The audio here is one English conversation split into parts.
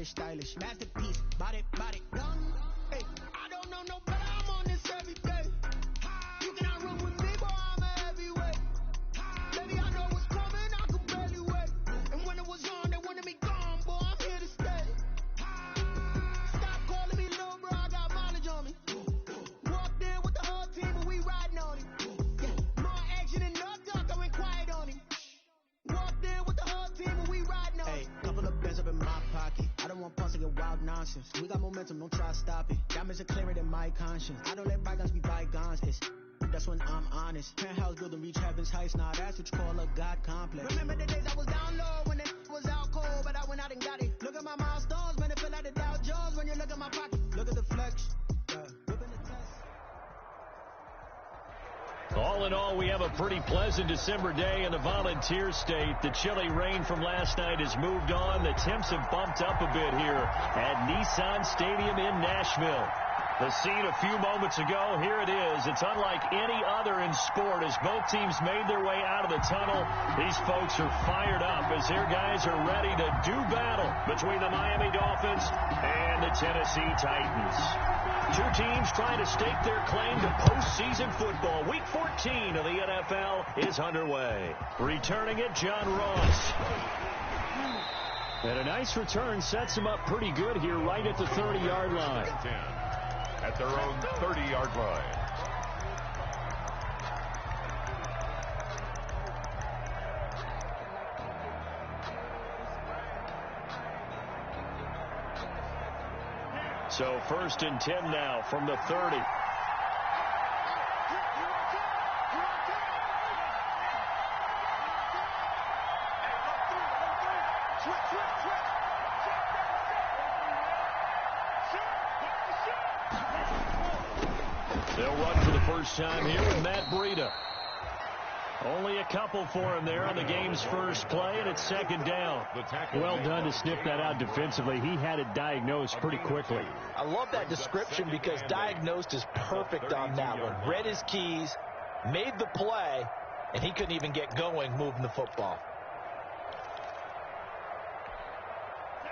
stylish, masterpiece, body, done. Hey, I don't know no better, I'm on this every day. You cannot run with me, boy, I'm a heavyweight. Baby, I know what's coming, I could barely wait. And when it was on, they wanted me gone, boy, I'm here to stay. Stop calling me little bro, I got mileage on me. Walked in with the whole team and we riding on him. Yeah, more action than no talk, I went quiet on him. Walked in with the whole team and we riding on him. Couple of bands up in my pocket. I don't want punks to get wild nonsense. We got momentum, don't try to stop it. Diamonds are clearer than my conscience. I don't let bygones be bygones. That's when I'm honest. Penthouse building reach heaven's heights. Now that's what you call a God complex. Remember the days I was down low when it was out cold, but I went out and got it. Look at my milestones, man, it feel like the Dow Jones when you look at my pocket. Look at the flex. Whipping the test. All in all, we have a pretty pleasant December day in the Volunteer State. The chilly rain from last night has moved on. The temps have bumped up a bit here at Nissan Stadium in Nashville. The scene a few moments ago, here it is. It's unlike any other in sport as both teams made their way out of the tunnel. These folks are fired up as their guys are ready to do battle between the Miami Dolphins and the Tennessee Titans. Two teams trying to stake their claim to postseason football. Week 14 of the NFL is underway. Returning it, John Ross. And a nice return sets him up pretty good here right at the 30-yard line. 10 at their own 30-yard line. So 1st and 10 now from the 30. They'll run for the first time here with Matt Breida. Only a couple for him there on the game's first play, and it's 2nd down. Well done to sniff that out defensively. He had it diagnosed pretty quickly. I love that description because diagnosed is perfect on that one. Read his keys, made the play, and he couldn't even get going moving the football.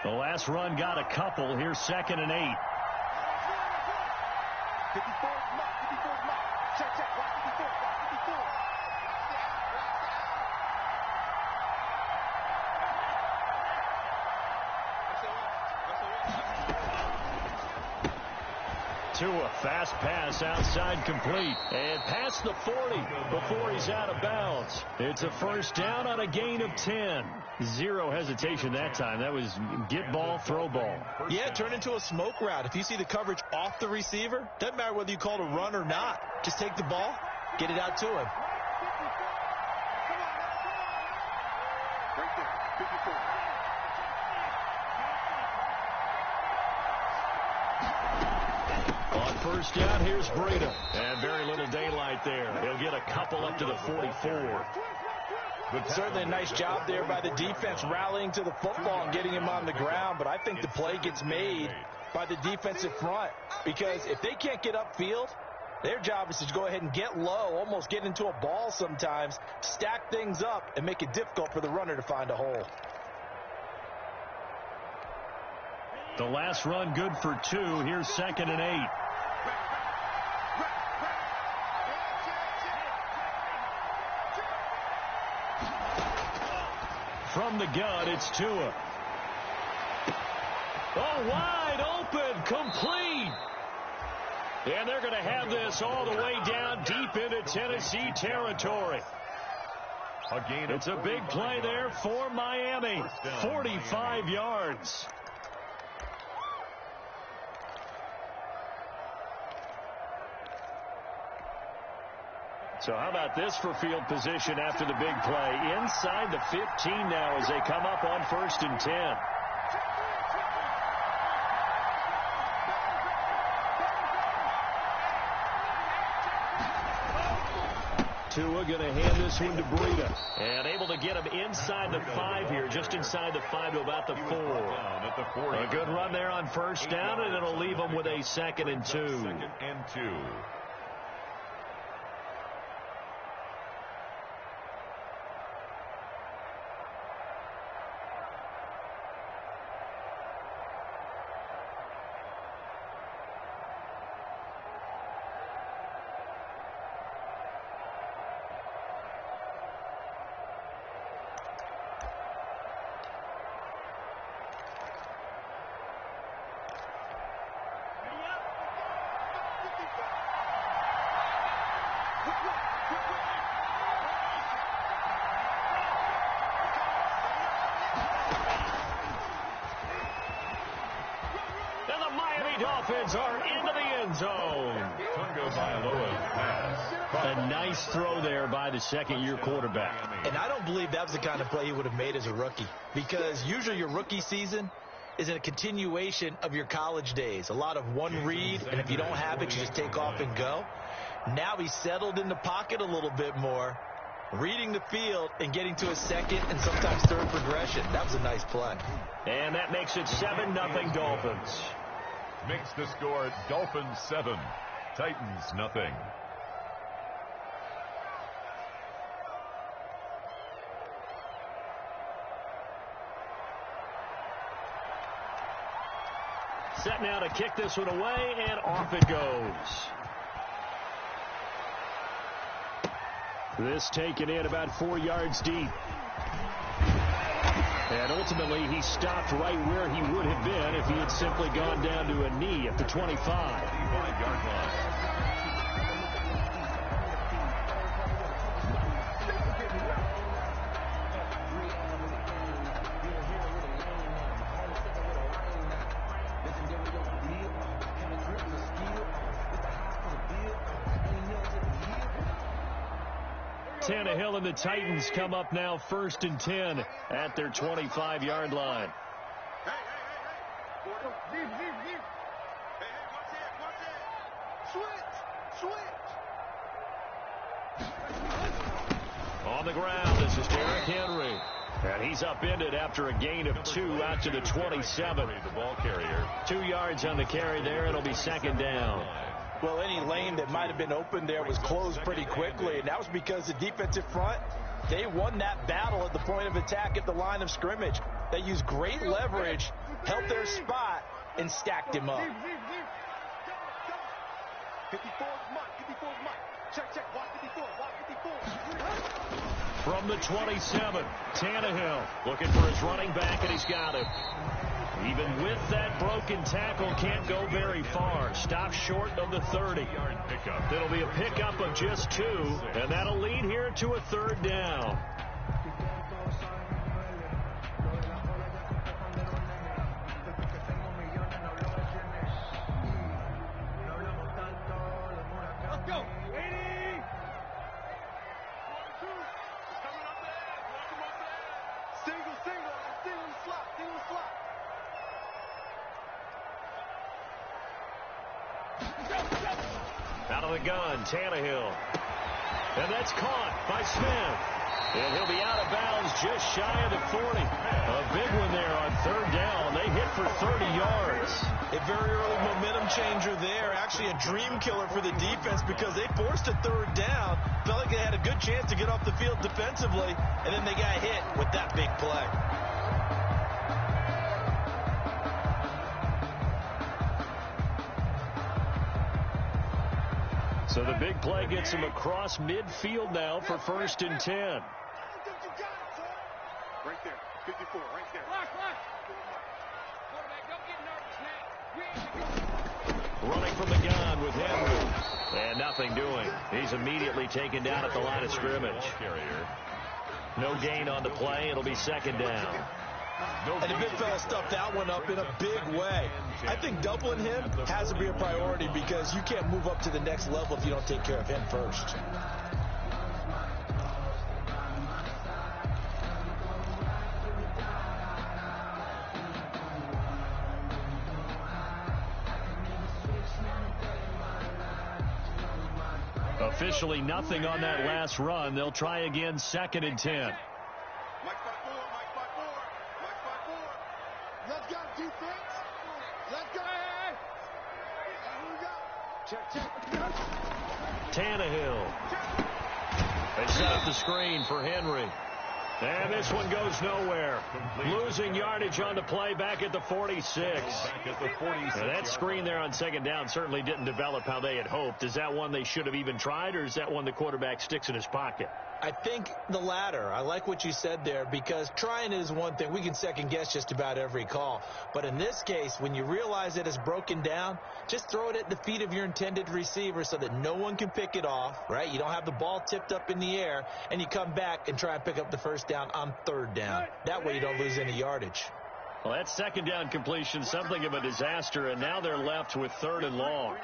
The last run got a couple. Here's 2nd and 8. 54 mark. Check, right 54, right 54. Tua, fast pass outside complete. And past the 40 before he's out of bounds. It's a first down on a gain of 10. Zero hesitation that time. That was get ball, throw ball. Yeah, it turned into a smoke route. If you see the coverage off the receiver, doesn't matter whether you call it a run or not. Just take the ball, get it out to him. On first down, here's Breida. And very little daylight there. He'll get a couple up to the 44. Certainly a nice job there by the defense rallying to the football and getting him on the ground, but I think the play gets made by the defensive front because if they can't get upfield, their job is to go ahead and get low, almost get into a ball sometimes, stack things up, and make it difficult for the runner to find a hole. The last run good for 2. Here's 2nd and 8. From the gun, it's Tua. Oh, wide open, complete. And they're going to have this all the way down deep into Tennessee territory. It's a big play there for Miami. 45 yards. So how about this for field position after the big play? Inside the 15 now as they come up on 1st and 10. Tua going to hand this one to Breida. And able to get him inside the 5 here, just inside the 5 to about the 4. A good run there on first down, and it'll leave them with a 2nd and 2. 2nd and 2. Dolphins are into the end zone. Tungo Bailoa's pass. A nice throw there by the second-year quarterback. And I don't believe that was the kind of play he would have made as a rookie, because usually your rookie season is a continuation of your college days. A lot of one read, and if you don't have it, you just take off and go. Now he's settled in the pocket a little bit more, reading the field and getting to a second and sometimes third progression. That was a nice play. And that makes it 7-0 Dolphins. Makes the score Dolphins 7, Titans nothing. Set now to kick this one away, and off it goes. This taken in about 4 yards deep. And ultimately, he stopped right where he would have been if he had simply gone down to a knee at the 25. 25-yard line. Tannehill and the Titans come up now 1st and 10 at their 25-yard line. On the ground, this is Derrick Henry. And he's upended after a gain of 2 out to the 27. The ball carrier. 2 yards on the carry there. It'll be second down. Well, any lane that might have been open there was closed pretty quickly, and that was because the defensive front, they won that battle at the point of attack at the line of scrimmage. They used great leverage, held their spot, and stacked him up. 54's Mike. 54's Mike. Check. Watch 54. Watch 54. From the 27, Tannehill looking for his running back, and he's got him. Even with that broken tackle, can't go very far. Stops short of the 30. It'll be a pickup of just 2, and that'll lead here to a 3rd down. Let's go. 80. Single slot. Out of the gun, Tannehill. And that's caught by Smith. And he'll be out of bounds just shy of the 40. A big one there on 3rd down. They hit for 30 yards. A very early momentum changer there. Actually a dream killer for the defense because they forced a 3rd down. Felt like they had a good chance to get off the field defensively. And then they got hit with that big play. So the big play gets him across midfield now for 1st and 10. Right there. 54, right there. Quarterback, don't get nervous, man. Running from the gun with Henry. And nothing doing. He's immediately taken down at the line of scrimmage. No gain on the play. It'll be 2nd down. And the big fella stuffed that one up in a big way. I think doubling him has to be a priority because you can't move up to the next level if you don't take care of him first. Officially nothing on that last run. They'll try again 2nd and 10. Let's go, defense. Let's go. Check. Tannehill. They set up the screen for Henry. And this one goes nowhere. Losing yardage on the play back at the 46. Now that screen there on 2nd down certainly didn't develop how they had hoped. Is that one they should have even tried, or is that one the quarterback sticks in his pocket? I think the latter. I like what you said there because trying it is one thing. We can second guess just about every call. But in this case, when you realize it is broken down, just throw it at the feet of your intended receiver so that no one can pick it off, right? You don't have the ball tipped up in the air, and you come back and try and pick up the 1st down on 3rd down. That way you don't lose any yardage. Well, that second down completion, something of a disaster, and now they're left with 3rd and long.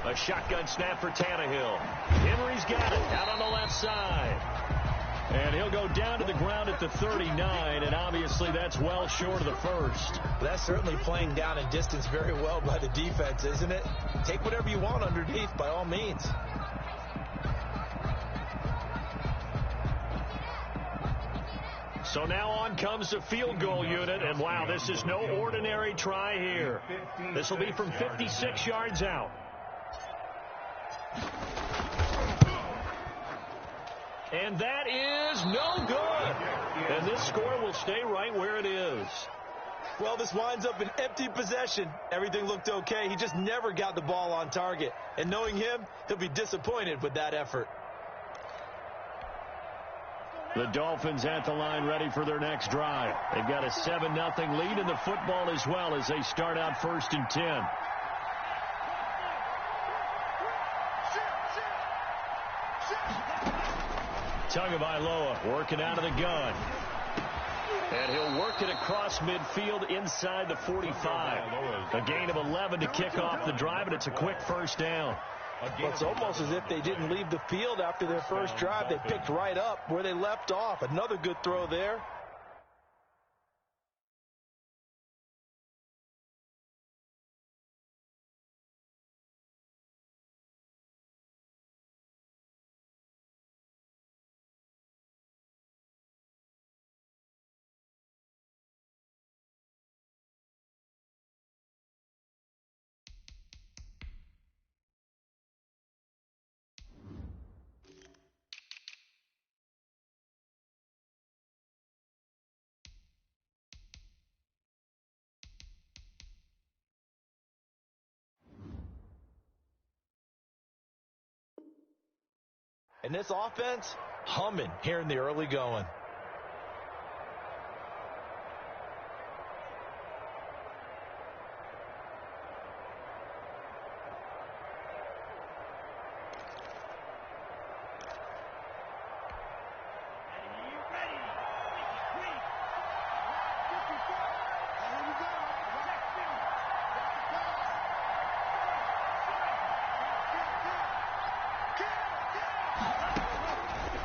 A shotgun snap for Tannehill. Henry's got it out on the left side. And he'll go down to the ground at the 39, and obviously that's well short of the first. That's certainly playing down in distance very well by the defense, isn't it? Take whatever you want underneath, by all means. So now on comes the field goal unit, and wow, this is no ordinary try here. This will be from 56 yards out. And that is no good. And this score will stay right where it is. Well, this winds up an empty possession. Everything looked okay. He just never got the ball on target. And knowing him, he'll be disappointed with that effort. The Dolphins at the line ready for their next drive. They've got a 7-0 lead in the football as well as they start out 1st and 10. Tagovailoa working out of the gun. And he'll work it across midfield inside the 45. A gain of 11 to kick off the drive, and it's a quick first down. Well, it's almost as if they didn't leave the field after their first drive. They picked right up where they left off. Another good throw there. And this offense, humming here in the early going.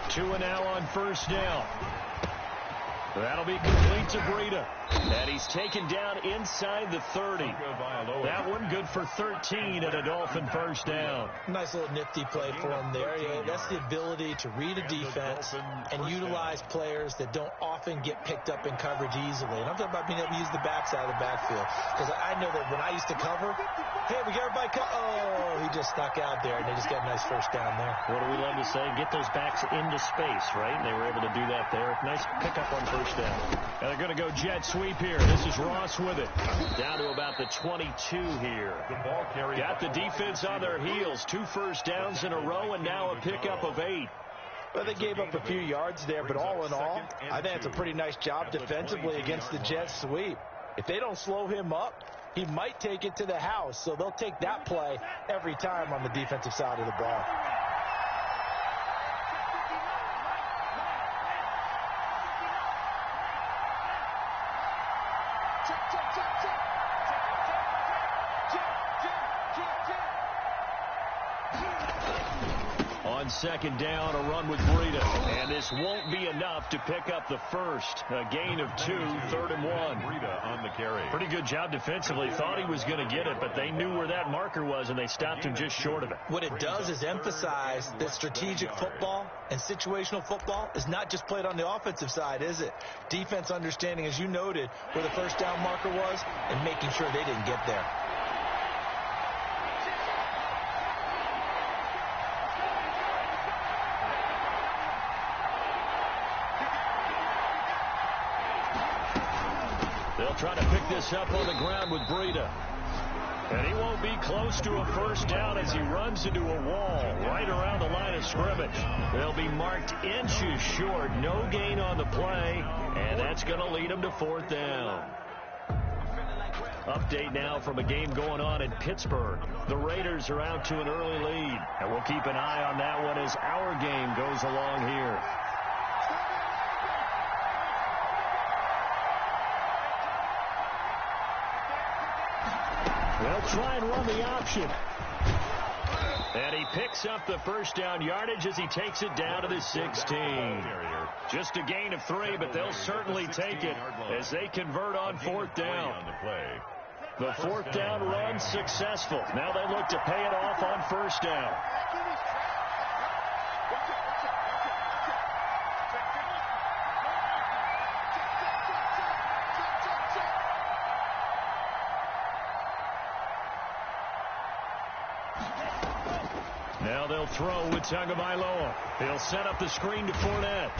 Two and now on first down. That'll be complete to Breida. And he's taken down inside the 30. That one good for 13 at a Dolphin first down. Nice little nifty play for him there. Yeah, that's the ability to read a defense and utilize players that don't often get picked up in coverage easily. And I'm talking about being able to use the backside of the backfield. Because I know that when I used to cover, hey, we got everybody oh, he just stuck out there, and they just got a nice first down there. What do we love to say? Get those backs into space, right? And they were able to do that there. Nice pickup on first down. And they're going to go jet sweep here. This is Ross with it. Down to about the 22 here. Got the defense on their heels. 2 first downs in a row, and now a pickup of 8. Well, they gave up a few yards there, but all in all, I think it's a pretty nice job defensively against the jet sweep. If they don't slow him up, he might take it to the house, so they'll take that play every time on the defensive side of the ball. On second down, a run with Breida. And this won't be enough to pick up the first. A gain of 2, 3rd and 1. Breida on the carry. Pretty good job defensively. Thought he was going to get it, but they knew where that marker was, and they stopped him just short of it. What it does is emphasize that strategic football and situational football is not just played on the offensive side, is it? Defense understanding, as you noted, where the first down marker was and making sure they didn't get there. They'll try to pick this up on the ground with Breida. And he won't be close to a first down as he runs into a wall right around the line of scrimmage. They'll be marked inches short. No gain on the play, and that's going to lead them to 4th down. Update now from a game going on in Pittsburgh. The Raiders are out to an early lead, and we'll keep an eye on that one as our game goes along here. They'll try and run the option. And he picks up the first down yardage as he takes it down to the 16. Just a gain of 3, but they'll certainly take it as they convert on 4th down. The 4th down run successful. Now they look to pay it off on 1st down. Now they'll throw with Tagovailoa. He'll set up the screen to Fournette.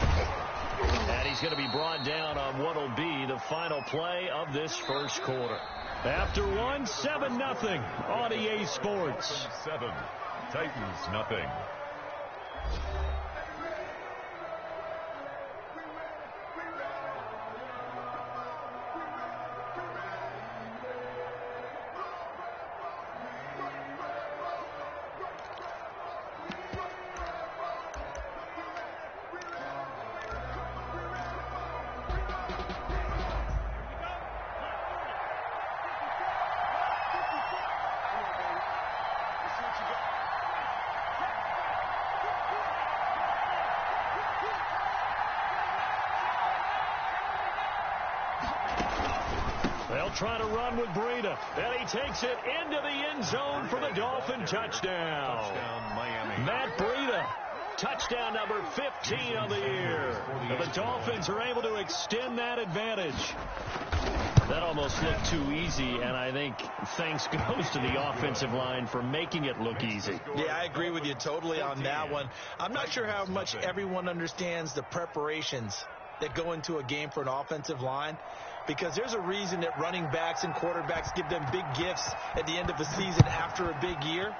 And he's going to be brought down on what will be the final play of this first quarter. After one, 7-0 on EA Sports. 7, Titans nothing. They'll try to run with Breida, and he takes it into the end zone for the Dolphin touchdown. Miami. Matt Breida, touchdown number 15 on the year. And the Dolphins are able to extend that advantage. That almost looked too easy, and I think thanks goes to the offensive line for making it look easy. Yeah, I agree with you totally on that one. I'm not sure how much everyone understands the preparations that go into a game for an offensive line, because there's a reason that running backs and quarterbacks give them big gifts at the end of a season after a big year.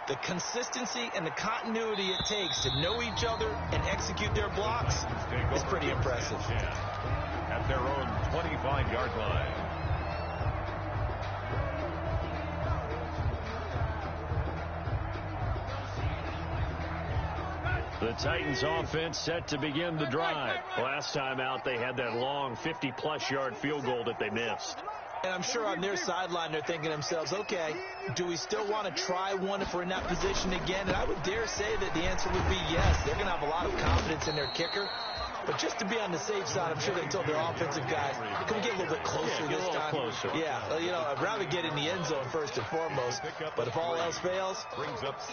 The consistency and the continuity it takes to know each other and execute their blocks is pretty impressive. At their own 25-yard line. The Titans offense set to begin the drive. Last time out, they had that long 50-plus yard field goal that they missed. And I'm sure on their sideline, they're thinking to themselves, okay, do we still want to try one if we're in that position again? And I would dare say that the answer would be yes. They're going to have a lot of confidence in their kicker. But just to be on the safe side, I'm sure they told their offensive guys, can we get a little bit closer this time? Closer. Yeah, you know, I'd rather get in the end zone first and foremost. But if all else fails,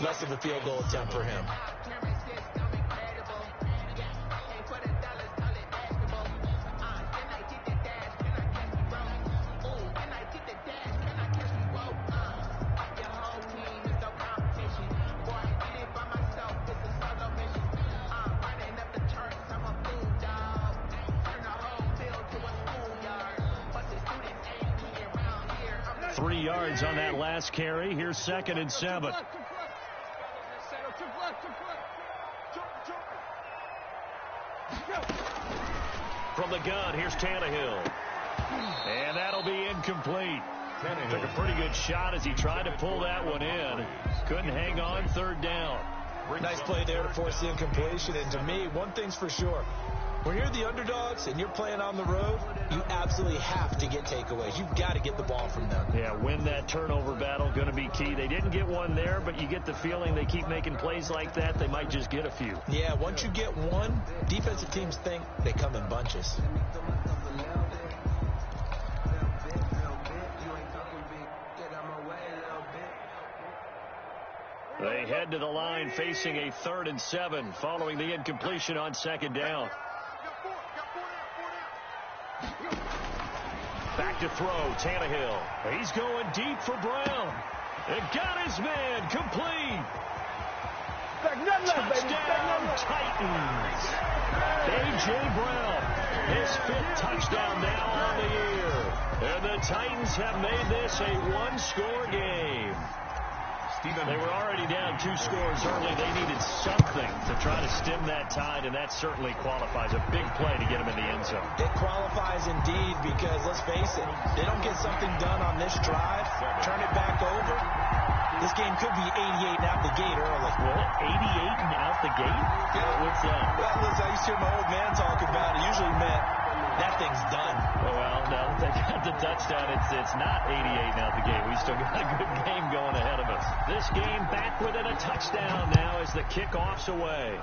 less of a field goal attempt for him. Yards on that last carry. Here's 2nd and 7. From the gun, here's Tannehill. And that'll be incomplete. Took a pretty good shot as he tried to pull that one in. Couldn't hang on. 3rd down. Nice play there to force the incompletion. And to me, one thing's for sure. When you're the underdogs and you're playing on the road, you absolutely have to get takeaways. You've got to get the ball from them. Yeah, win that turnover battle, going to be key. They didn't get one there, but you get the feeling they keep making plays like that, they might just get a few. Yeah, once you get one, defensive teams think they come in bunches. They head to the line facing a 3rd and 7 following the incompletion on 2nd down. Back to throw, Tannehill. He's going deep for Brown. And got his man complete. Touchdown, Titans. A.J. Brown, his 5th touchdown now on the year. And the Titans have made this a one-score game. They were already down 2 scores early. They needed something to try to stem that tide, and that certainly qualifies. A big play to get them in the end zone. It qualifies indeed because, let's face it, they don't get something done on this drive, turn it back over. This game could be 88 and out the gate early. Well, 88 and out the gate? Yeah. What's that? Well, listen, I used to hear my old man talk about it. Usually meant that thing's done. Well, no, they got the touchdown. It's not 88 and out the gate. We still got a good game going ahead of us. This game back within a touchdown now as the kickoff's away.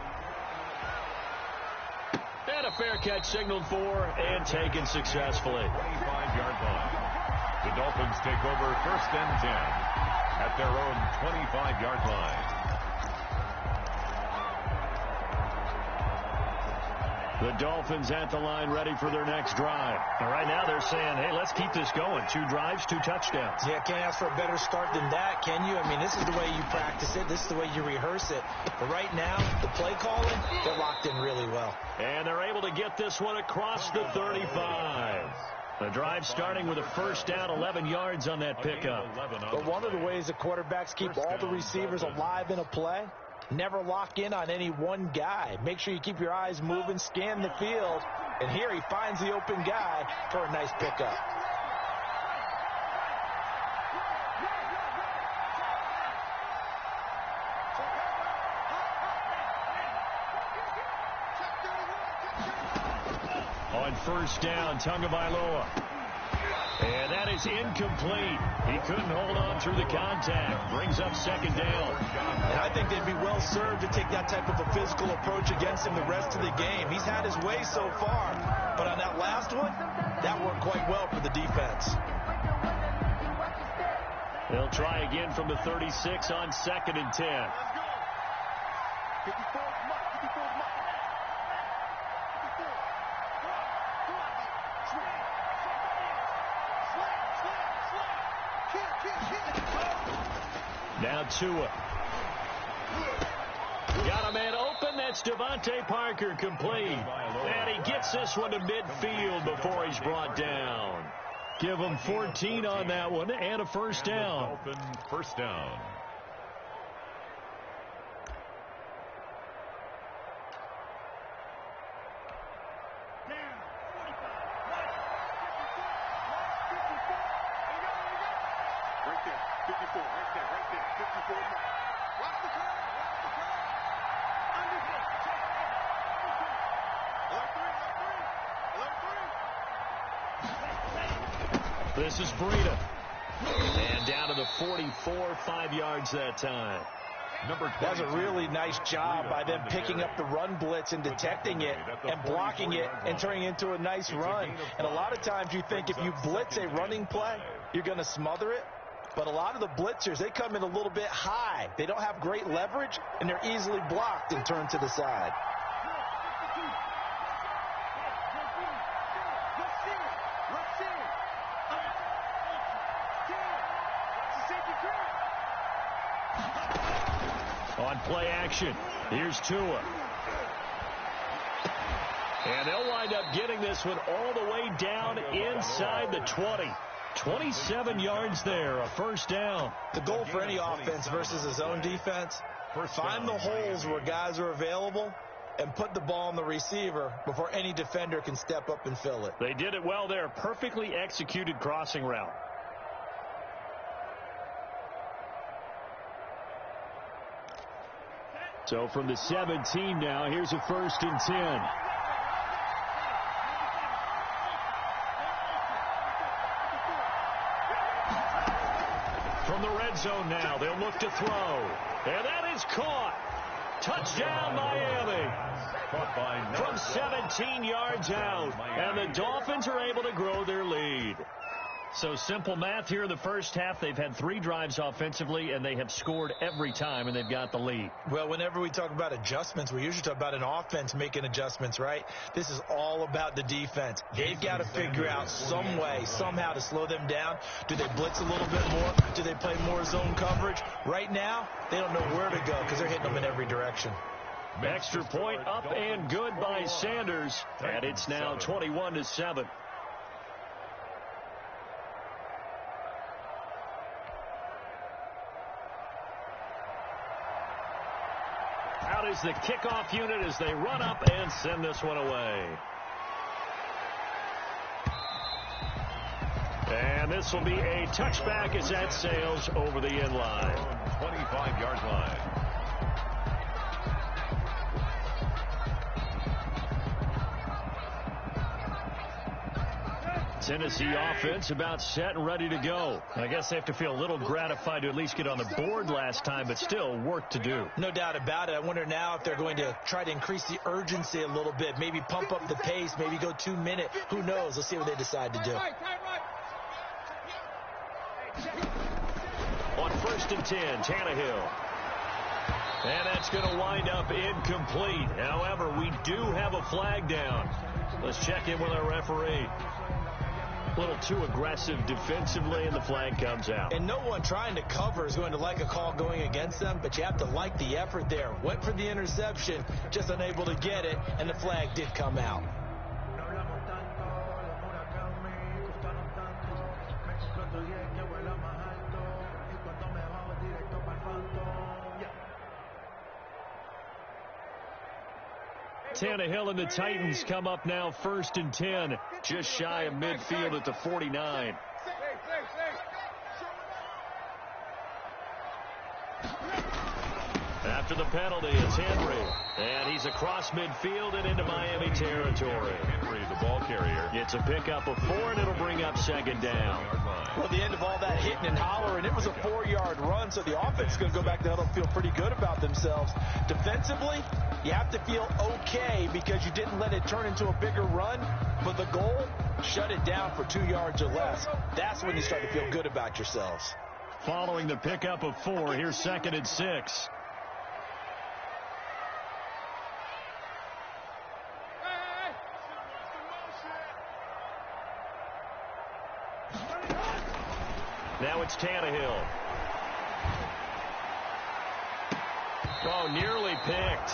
And a fair catch signaled for and taken successfully. 25-yard line. The Dolphins take over 1st and 10 at their own 25-yard line. The Dolphins at the line ready for their next drive. And right now they're saying, hey, let's keep this going. 2 drives, 2 touchdowns. Yeah, can't ask for a better start than that, can you? I mean, this is the way you practice it. This is the way you rehearse it. But right now, the play calling, they're locked in really well. And they're able to get this one across the 35. The drive starting with a first down, 11 yards on that pickup. But one of the ways the quarterbacks keep all the receivers alive in a play, never lock in on any one guy. Make sure you keep your eyes moving, scan the field, and here he finds the open guy for a nice pickup. On first down, Tagovailoa. And that is incomplete. He couldn't hold on through the contact. Brings up 2nd down. And I think they'd be well served to take that type of a physical approach against him the rest of the game. He's had his way so far. But on that last one, that worked quite well for the defense. They'll try again from the 36 on 2nd and 10. Now Tua. Got a man open. That's Devontae Parker complete. And he gets this one to midfield before he's brought down. Give him 14 on that one and a first down. First down. This is Breida. And down to the 44, 5 yards that time. That's a really nice job by them picking up the run blitz and detecting it and blocking it and turning it into a nice run. And a lot of times you think if you blitz a running play, you're going to smother it. But a lot of the blitzers, they come in a little bit high. They don't have great leverage, and they're easily blocked and turned to the side. On play action, here's Tua. And they'll wind up getting this one all the way down inside the 20. 27 yards there, a first down. The goal for any offense versus a zone defense, find the holes where guys are available and put the ball on the receiver before any defender can step up and fill it. They did it well there. Perfectly executed crossing route. So from the 17 now, here's a 1st and 10. From the red zone now, they'll look to throw. And that is caught. Touchdown, Miami. From 17 yards out. And the Dolphins are able to grow their lead. So simple math here in the first half. They've had 3 drives offensively, and they have scored every time, and they've got the lead. Well, whenever we talk about adjustments, we usually talk about an offense making adjustments, right? This is all about the defense. They've got to figure out some way, somehow to slow them down. Do they blitz a little bit more? Do they play more zone coverage? Right now, they don't know where to go because they're hitting them in every direction. Extra point up and good by Sanders, and it's now 21-7. out is the kickoff unit as they run up and send this one away. And this will be a touchback as that sails over the end line. 25-yard line. Tennessee offense about set and ready to go. I guess they have to feel a little gratified to at least get on the board last time, but still work to do. No doubt about it. I wonder now if they're going to try to increase the urgency a little bit, maybe pump up the pace, maybe go 2 minute. Who knows? Let's see what they decide to do. On 1st and 10, Tannehill. And that's going to wind up incomplete. However, we do have a flag down. Let's check in with our referee. A little too aggressive defensively, and the flag comes out. And no one trying to cover is going to like a call going against them, but you have to like the effort there. Went for the interception, just unable to get it, and the flag did come out. Tannehill and the Titans come up now 1st and 10, just shy of midfield at the 49. After the penalty, it's Henry. And he's across midfield and into Miami territory. Henry, the ball carrier. It's a pickup of 4, and it'll bring up 2nd down. Well, the end of all that hitting and hollering, it was a 4-yard run, so the offense is going to go back there and feel pretty good about themselves. Defensively, you have to feel okay because you didn't let it turn into a bigger run, but the goal, shut it down for 2 yards or less. That's when you start to feel good about yourselves. Following the pickup of 4, here's 2nd and 6. Now it's Tannehill. Oh, nearly picked.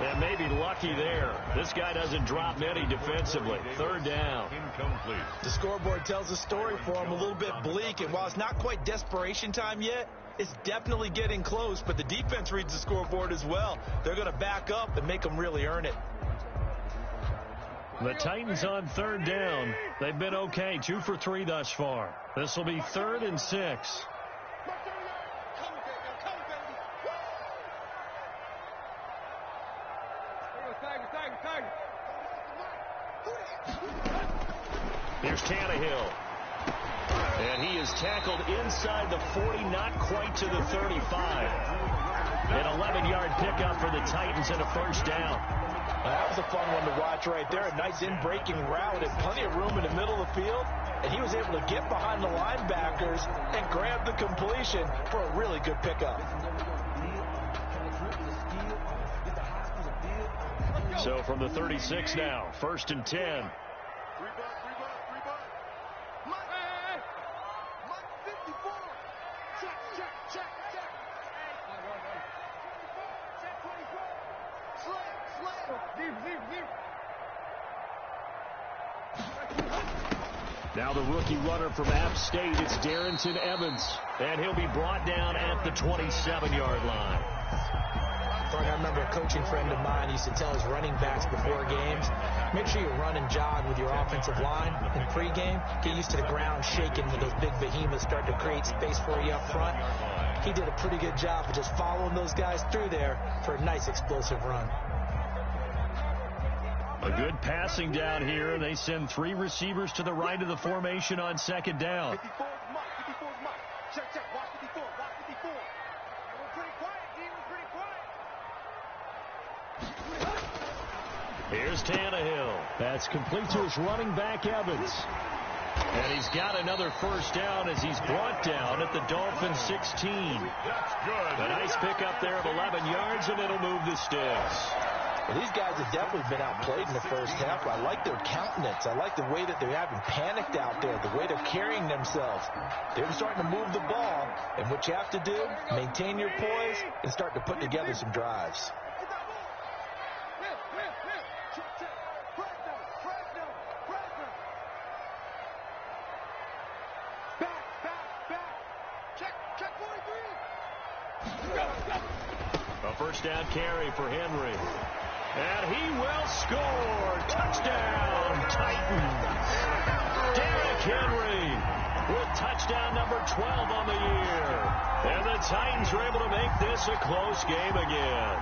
And maybe lucky there. This guy doesn't drop many defensively. 3rd down. Incomplete. The scoreboard tells a story for him, a little bit bleak, and while it's not quite desperation time yet, it's definitely getting close, but the defense reads the scoreboard as well. They're going to back up and make them really earn it. The Titans on 3rd down. They've been okay, 2 for 3 thus far. This will be 3rd and 6. Here's Tannehill. And he is tackled inside the 40, not quite to the 35. An 11-yard pickup for the Titans and a 1st down. That was a fun one to watch right there. A nice in-breaking route and plenty of room in the middle of the field. And he was able to get behind the linebackers and grab the completion for a really good pickup. So from the 36 now, 1st and 10. Now the rookie runner from App State, it's Darrington Evans. And he'll be brought down at the 27-yard line. Frank, I remember a coaching friend of mine used to tell his running backs before games, make sure you run and jog with your offensive line in pregame. Get used to the ground shaking when those big behemoths start to create space for you up front. He did a pretty good job of just following those guys through there for a nice explosive run. A good passing down here. They send 3 receivers to the right of the formation on 2nd down. 54 is Mike. 54 is Mike. Check, check. Watch 54. Watch 54. We're pretty quiet, D. We're pretty quiet. Here's Tannehill. That's complete to his running back, Evans. And he's got another 1st down as he's brought down at the Dolphins 16. That's good. A nice pickup there of 11 yards, and it'll move the sticks. Well, these guys have definitely been outplayed in the first half. I like their countenance. I like the way that they're having panicked out there, the way they're carrying themselves. They're starting to move the ball, and what you have to do, maintain your poise and start to put together some drives. A first down carry for Henry. And he will score. Touchdown, Titans. Derrick Henry with touchdown number 12 on the year. And the Titans are able to make this a close game again.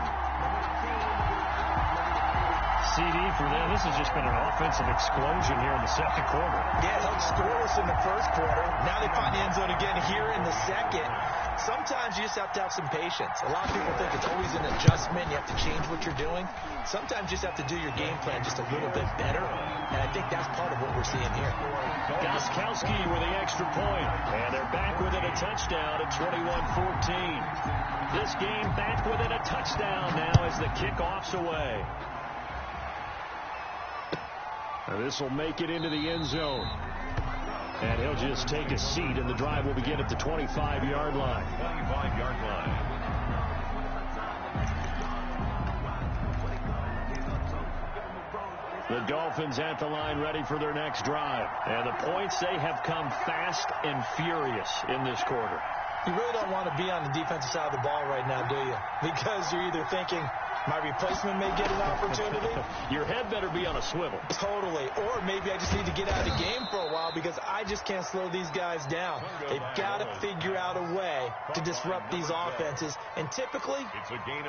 CD for them. This has just been an offensive explosion here in the second quarter. Yeah, held scoreless in the first quarter. Now they find the end zone again here in the second. Sometimes you just have to have some patience. A lot of people think it's always an adjustment. You have to change what you're doing. Sometimes you just have to do your game plan just a little bit better. And I think that's part of what we're seeing here. Gostkowski with the extra point. And they're back within a touchdown at 21-14. This game back within a touchdown now as the kickoff's away. This will make it into the end zone. And he'll just take a seat, and the drive will begin at the 25-yard line. 25-yard line. The Dolphins at the line ready for their next drive. And the points, they have come fast and furious in this quarter. You really don't want to be on the defensive side of the ball right now, do you? Because you're either thinking, my replacement may get an opportunity. Your head better be on a swivel. Totally. Or maybe I just need to get out of the game for a while because I just can't slow these guys down. They've got to figure out a way to disrupt these offenses. And typically,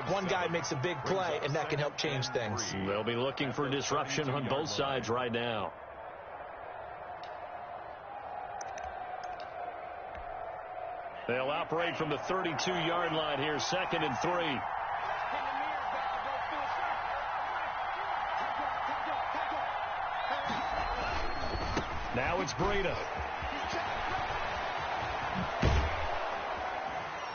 one guy makes a big play, and that can help change things. They'll be looking for disruption on both sides right now. They'll operate from the 32-yard line here, 2nd and 3. Now it's Breida.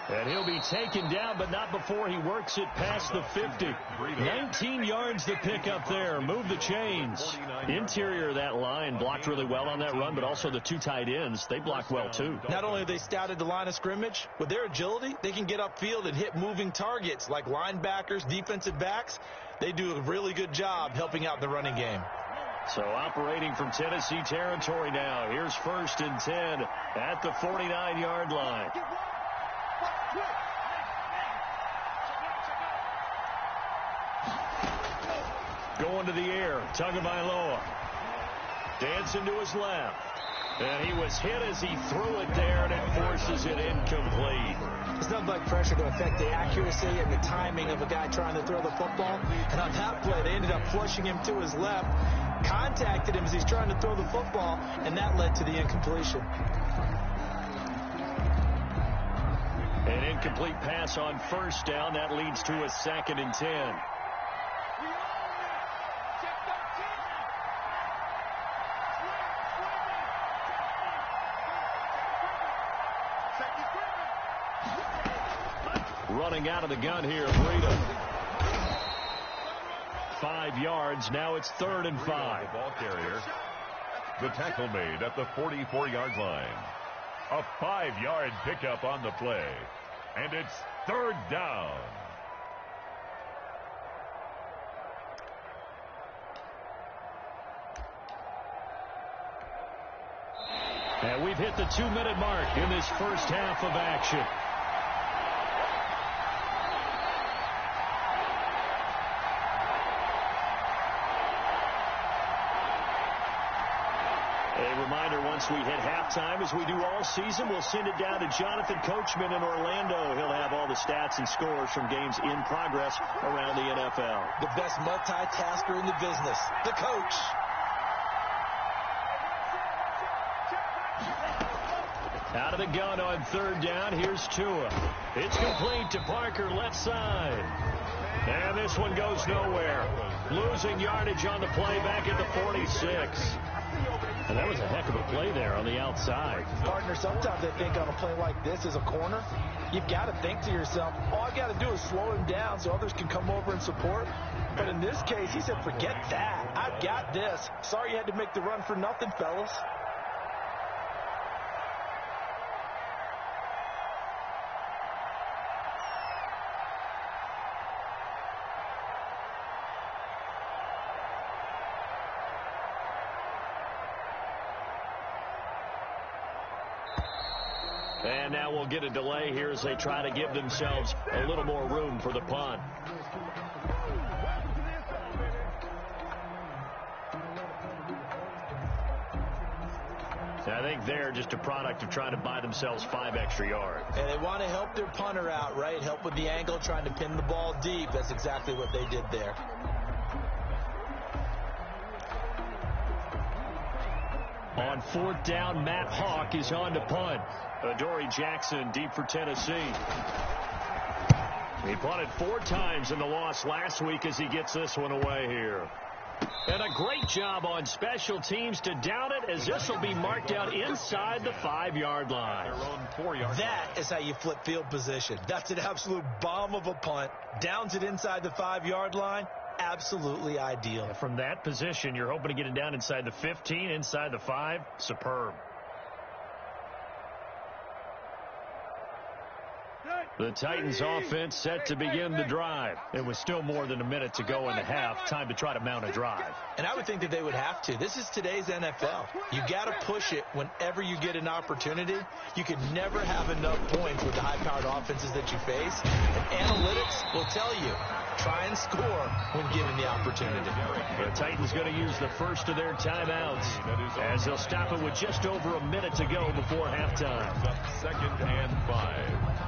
And he'll be taken down, but not before he works it past the 50. 19 yards to pick up there. Move the chains. Interior of that line blocked really well on that run, but also the two tight ends, they blocked well too. Not only have they scouted the line of scrimmage, with their agility, they can get upfield and hit moving targets like linebackers, defensive backs. They do a really good job helping out the running game. So operating from Tennessee territory now. Here's 1st and 10 at the 49-yard line. Going to the air, Tagovailoa. Dancing to his left. And he was hit as he threw it there, and it forces it incomplete. It's nothing but pressure to affect the accuracy and the timing of a guy trying to throw the football. And on that play, they ended up flushing him to his left, contacted him as he's trying to throw the football, and that led to the incompletion. An incomplete pass on 1st down. That leads to a 2nd and 10. Running out of the gun here, Breida. 5 yards. Now it's 3rd and 5. Ball carrier. The tackle made at the 44-yard line. A 5-yard pickup on the play. And it's 3rd down. And we've hit the 2-minute mark in this first half of action. A reminder, once we hit halftime, as we do all season, we'll send it down to Jonathan Coachman in Orlando. He'll have all the stats and scores from games in progress around the NFL. The best multitasker in the business, the coach. Out of the gun on 3rd down. Here's Tua. It's complete to Parker, left side. And this one goes nowhere. Losing yardage on the play back at the 46. And that was a heck of a play there on the outside. Partner, sometimes I think on a play like this as a corner, you've got to think to yourself, all I've got to do is slow him down so others can come over and support. But in this case, he said, forget that. I've got this. Sorry you had to make the run for nothing, fellas. And now we'll get a delay here as they try to give themselves a little more room for the punt. I think they're just a product of trying to buy themselves 5 extra yards. And they want to help their punter out, right? Help with the angle, trying to pin the ball deep. That's exactly what they did there. On 4th down, Matt Hawk is on to punt. Adoree Jackson deep for Tennessee. He punted 4 times in the loss last week as he gets this one away here. And a great job on special teams to down it, as this will be marked out inside the 5-yard line. That is how you flip field position. That's an absolute bomb of a punt. Downs it inside the 5-yard line. Absolutely ideal. From that position, you're hoping to get it down inside the 15, inside the 5. Superb. The Titans offense set to begin the drive. It was still more than a minute to go in the half. Time to try to mount a drive. And I would think that they would have to. This is today's NFL. You got to push it whenever you get an opportunity. You can never have enough points with the high-powered offenses that you face. And analytics will tell you, try and score when given the opportunity. The Titans going to use the first of their timeouts as they'll stop it with just over a minute to go before halftime. 2nd and 5.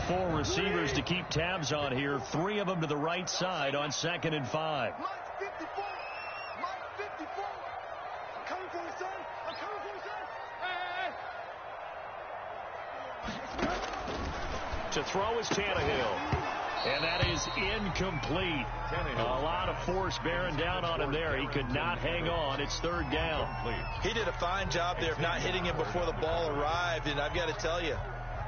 Four receivers to keep tabs on here. 3 of them to the right side on 2nd and 5. Mike 54. Mike 54. I'm coming for you, son. I'm coming for you, son. Hey. To throw is Tannehill. And that is incomplete. A lot of force bearing down on him there. He could not hang on. It's 3rd down. He did a fine job there of not hitting him before the ball arrived. And I've got to tell you,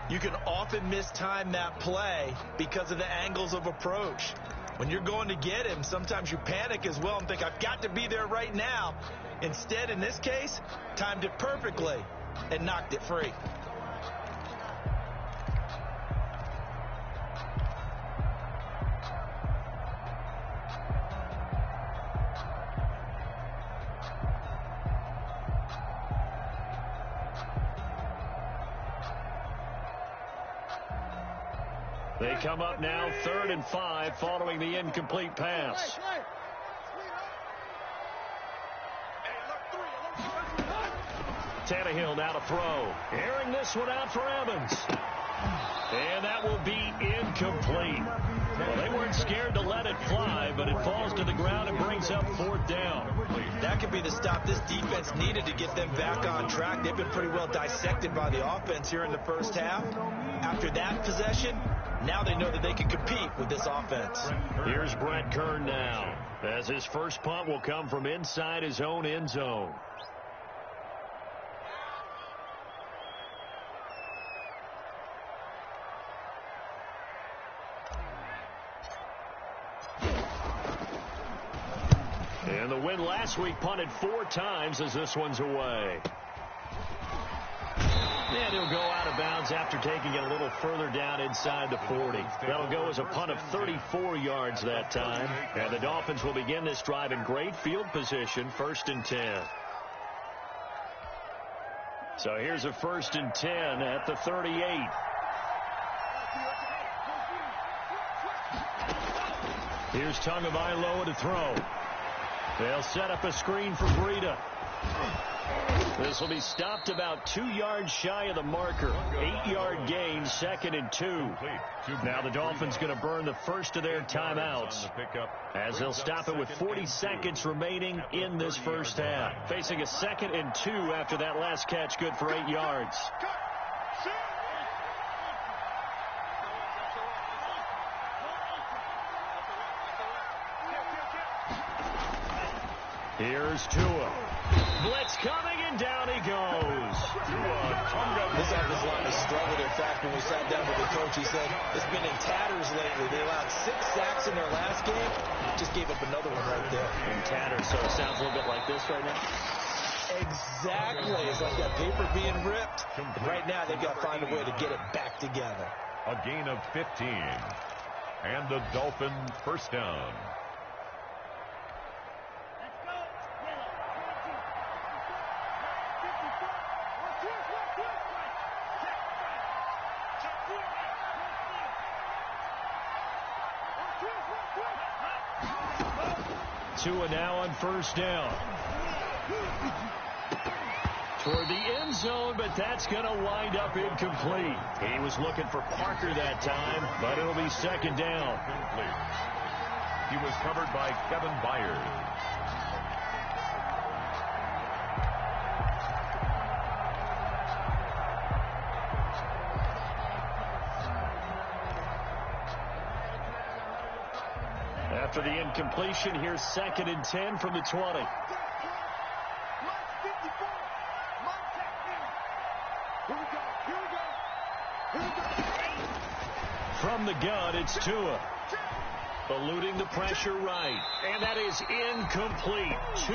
you can often mistime that play because of the angles of approach. When you're going to get him, sometimes you panic as well and think, I've got to be there right now. Instead, in this case, timed it perfectly and knocked it free. They come up now 3rd and 5 following the incomplete pass. Tannehill now to throw. Airing this one out for Evans. And that will be incomplete. Well, they weren't scared to let it fly, but it falls to the ground and brings up 4th down. That could be the stop this defense needed to get them back on track. They've been pretty well dissected by the offense here in the first half. After that possession, now they know that they can compete with this offense. Here's Brett Kern now, as his first punt will come from inside his own end zone. And the win last week punted 4 times as this one's away. And he'll go out of bounds after taking it a little further down inside the 40. That'll go as a punt of 34 yards that time. And the Dolphins will begin this drive in great field position, 1st and 10. So here's a 1st and 10 at the 38. Here's Tagovailoa to throw. They'll set up a screen for Breida. This will be stopped about 2 yards shy of the marker. 8-yard gain, 2nd and 2. Now the Dolphins going to burn the first of their timeouts as they'll stop it with 40 seconds remaining in this first half. Facing a 2nd and 2 after that last catch, good for 8 yards. Here's Tua. Blitz coming, and down he goes. This offensive line has struggled. In fact, when we sat down with the coach, he said it's been in tatters lately. They allowed 6 sacks in their last game. Just gave up another one right there. In tatters, so it sounds a little bit like this right now. Exactly. It's like that paper being ripped. Right now, they've got to find a way to get it back together. A gain of 15. And the Dolphins first down. Tua now on first down. Toward the end zone, but that's going to wind up incomplete. He was looking for Parker that time, but it'll be second down. Incomplete. He was covered by Kevin Byers. After the incompletion, here's 2nd and 10 from the 20. From the gun, it's Tua. Eluding the pressure right. And that is incomplete. 2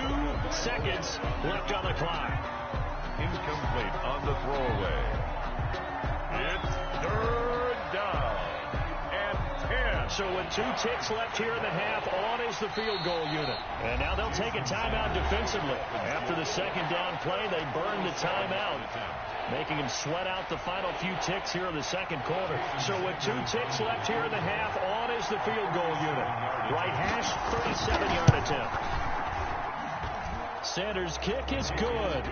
seconds left on the clock. Incomplete on the throwaway. It's 3rd down. So with 2 ticks left here in the half, on is the field goal unit. And now they'll take a timeout defensively. After the second down play, they burn the timeout, making him sweat out the final few ticks here in the second quarter. So with 2 ticks left here in the half, on is the field goal unit. Right hash, 37-yard attempt. Sanders' kick is good.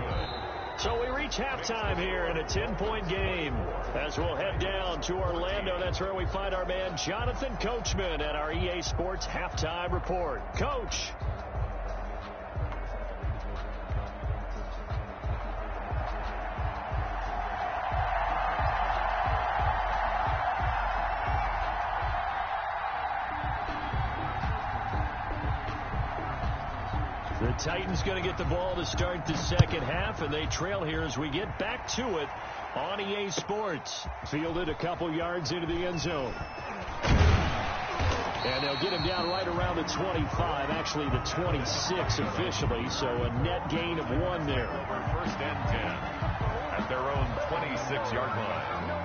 So we reach halftime here in a 10-point game. As we'll head down to Orlando, that's where we find our man Jonathan Coachman at our EA Sports Halftime Report. Coach. The Titans going to get the ball to start the second half, and they trail here as we get back to it on EA Sports. Fielded a couple yards into the end zone. And they'll get him down right around the 25, actually the 26 officially, so a net gain of 1 there. 1st and 10 at their own 26-yard line.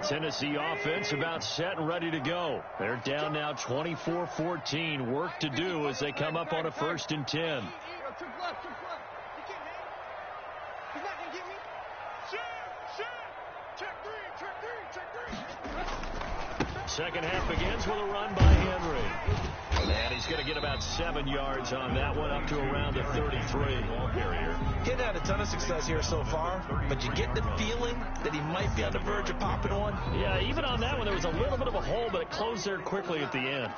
Tennessee offense about set and ready to go. They're down now 24-14. Work to do as they come up on a 1st and 10. Second half begins with a run by Henry. And he's going to get about 7 yards on that one, up to around the 33. Ball carrier. He's had a ton of success here so far, but you get the feeling that he might be on the verge of popping one. Yeah, even on that one, there was a little bit of a hole, but it closed there quickly at the end.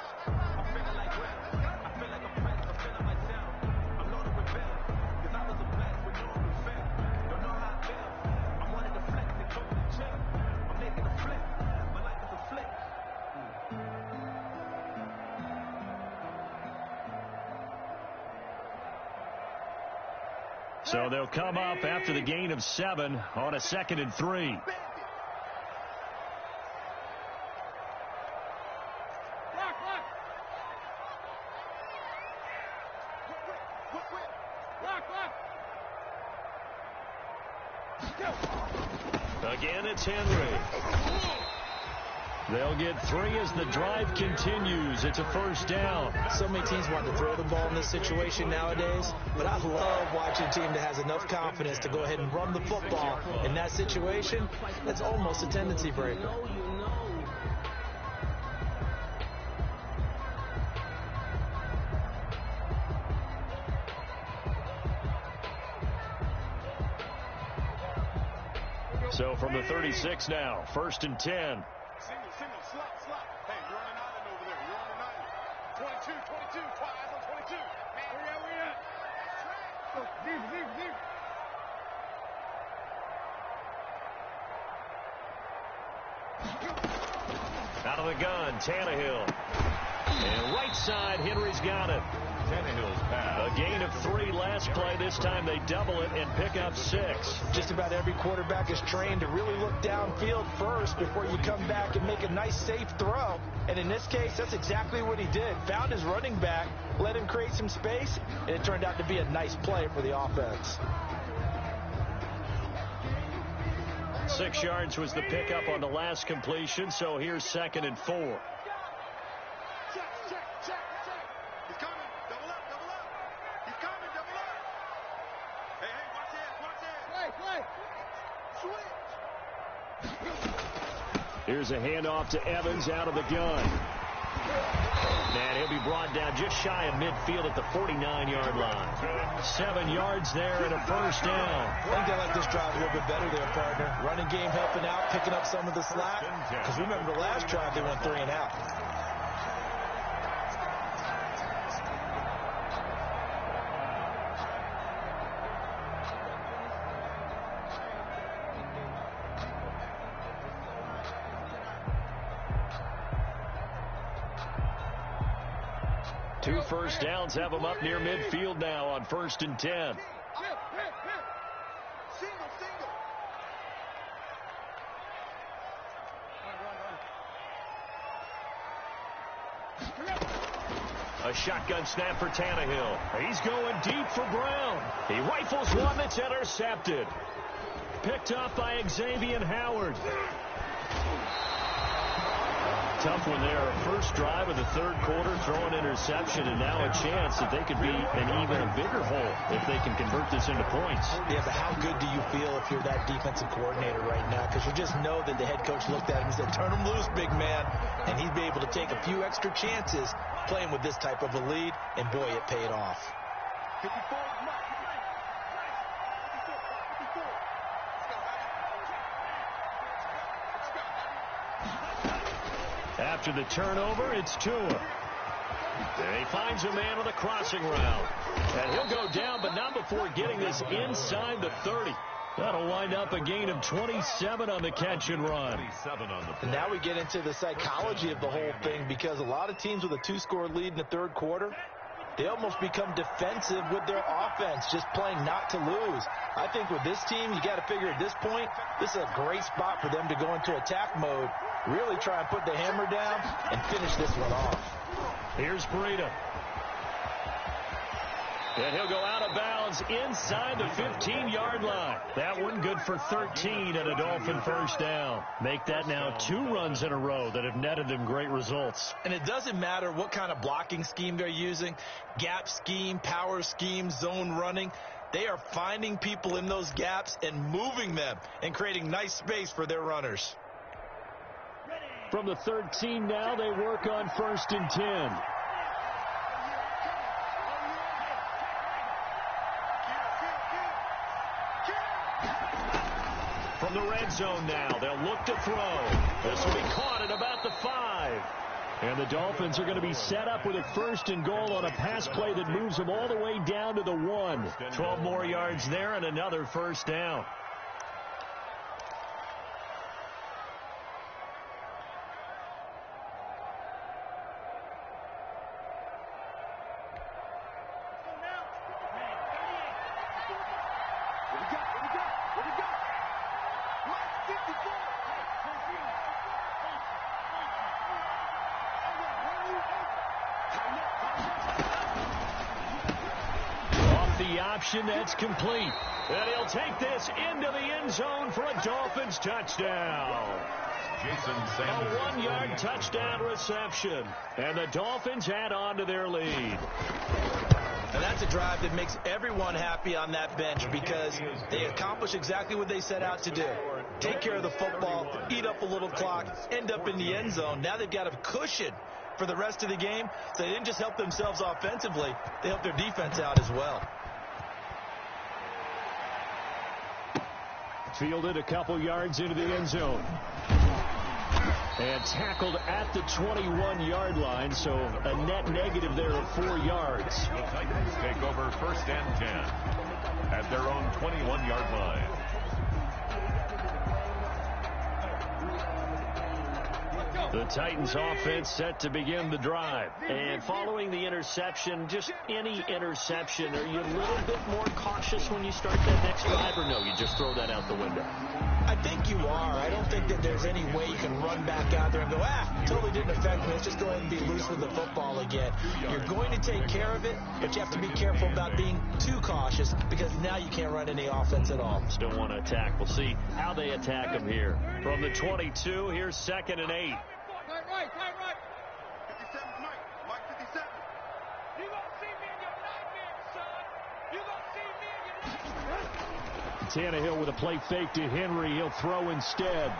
So they'll come up after the gain of 7 on a 2nd and 3. Again, it's Henry. They'll get 3 as the drive continues. It's a 1st down. So many teams want to throw the ball in this situation nowadays, but I love watching a team that has enough confidence to go ahead and run the football. In that situation, that's almost a tendency breaker. So from the 36 now, 1st and 10. Single, slot. Hey, you're on an island over there. You're on an island. 22, eyes on 22. Man, where at? Deep. Out of the gun, Tannehill. And right side, Henry's got it. Tannehill's pass. A gain of 3 last play. This time they double it and pick up 6. Just about every quarterback is trained to really look downfield first before you come back and make a nice, safe throw. And in this case, that's exactly what he did. Found his running back, let him create some space, and it turned out to be a nice play for the offense. 6 yards was the pickup on the last completion, so here's 2nd and 4. Check. He's coming. Double up. He's coming. Double up. Hey, watch this. Switch. Here's a handoff to Evans out of the gun. And he'll be brought down just shy of midfield at the 49-yard line. 7 yards there and a first down. I think they like this drive a little bit better there, partner. Running game helping out, picking up some of the slack. Because remember the last drive, they went 3 and out. Two first downs have them up near midfield now on 1st and 10. Single. A shotgun snap for Tannehill. He's going deep for Brown. He rifles one that's intercepted. Picked off by Xavier Howard. Tough one there. First drive of the 3rd quarter, throwing interception, and now a chance that they could be an even bigger hole if they can convert this into points. Yeah, but how good do you feel if you're that defensive coordinator right now? Because you just know that the head coach looked at him and said, turn him loose, big man. And he'd be able to take a few extra chances playing with this type of a lead, and boy, it paid off. 54. After the turnover, it's Tua. And he finds a man on the crossing route. And he'll go down, but not before getting this inside the 30. That'll wind up a gain of 27 on the catch and run. And now we get into the psychology of the whole thing, because a lot of teams with a 2-score lead in the 3rd quarter, they almost become defensive with their offense, just playing not to lose. I think with this team, you got to figure at this point, this is a great spot for them to go into attack mode, really try and put the hammer down and finish this one off. Here's Breida. And he'll go out of bounds inside the 15-yard line. That one good for 13 and a Dolphin first down. Make that now 2 runs in a row that have netted them great results. And it doesn't matter what kind of blocking scheme they're using, gap scheme, power scheme, zone running. They are finding people in those gaps and moving them and creating nice space for their runners. From the 13 now, they work on 1st and 10. From the red zone now, they'll look to throw. This will be caught at about the 5. And the Dolphins are going to be set up with a 1st and goal on a pass play that moves them all the way down to the 1. 12 more yards there and another first down. That's complete. And he'll take this into the end zone for a Dolphins touchdown. Jason A Sanders. 1-yard touchdown reception. And the Dolphins add on to their lead. And that's a drive that makes everyone happy on that bench, because they accomplish exactly what they set out to do. Take care of the football, eat up a little clock, end up in the end zone. Now they've got a cushion for the rest of the game. So they didn't just help themselves offensively, they helped their defense out as well. Fielded a couple yards into the end zone. And tackled at the 21-yard line, so a net negative there of 4 yards. The Titans take over 1st and 10 at their own 21-yard line. The Titans offense set to begin the drive. And following the interception, just any interception, are you a little bit more cautious when you start that next drive, or no, you just throw that out the window? I think you are. I don't think that there's any way you can run back out there and go, totally didn't affect me. Let's just go ahead and be loose with the football again. You're going to take care of it, but you have to be careful about being too cautious because now you can't run any offense at all. Still want to attack. We'll see how they attack them here. From the 22, here's 2nd and 8. Tight right. 57's Mike. Mike 57. You gonna see me in your nightmares, son. You gonna see me in your nightmares. Tannehill with a play fake to Henry. He'll throw instead.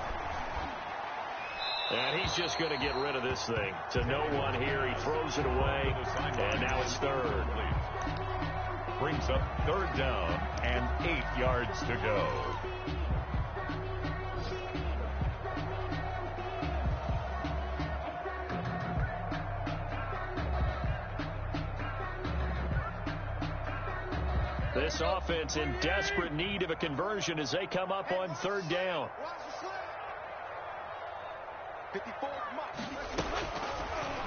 And he's just going to get rid of this thing. To no one here. He throws it away. And now it's 3rd. Brings up 3rd down and 8 yards to go. This offense in desperate need of a conversion as they come up on 3rd down. 54's Mike.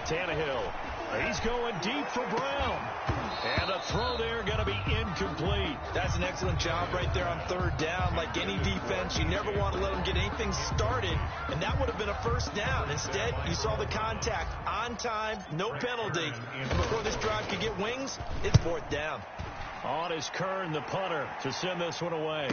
Tannehill. He's going deep for Brown. And a throw there going to be incomplete. That's an excellent job right there on 3rd down. Like any defense, you never want to let them get anything started, and that would have been a 1st down. Instead, you saw the contact on time, no penalty. And before this drive could get wings, it's 4th down. On is Kern, the punter, to send this one away.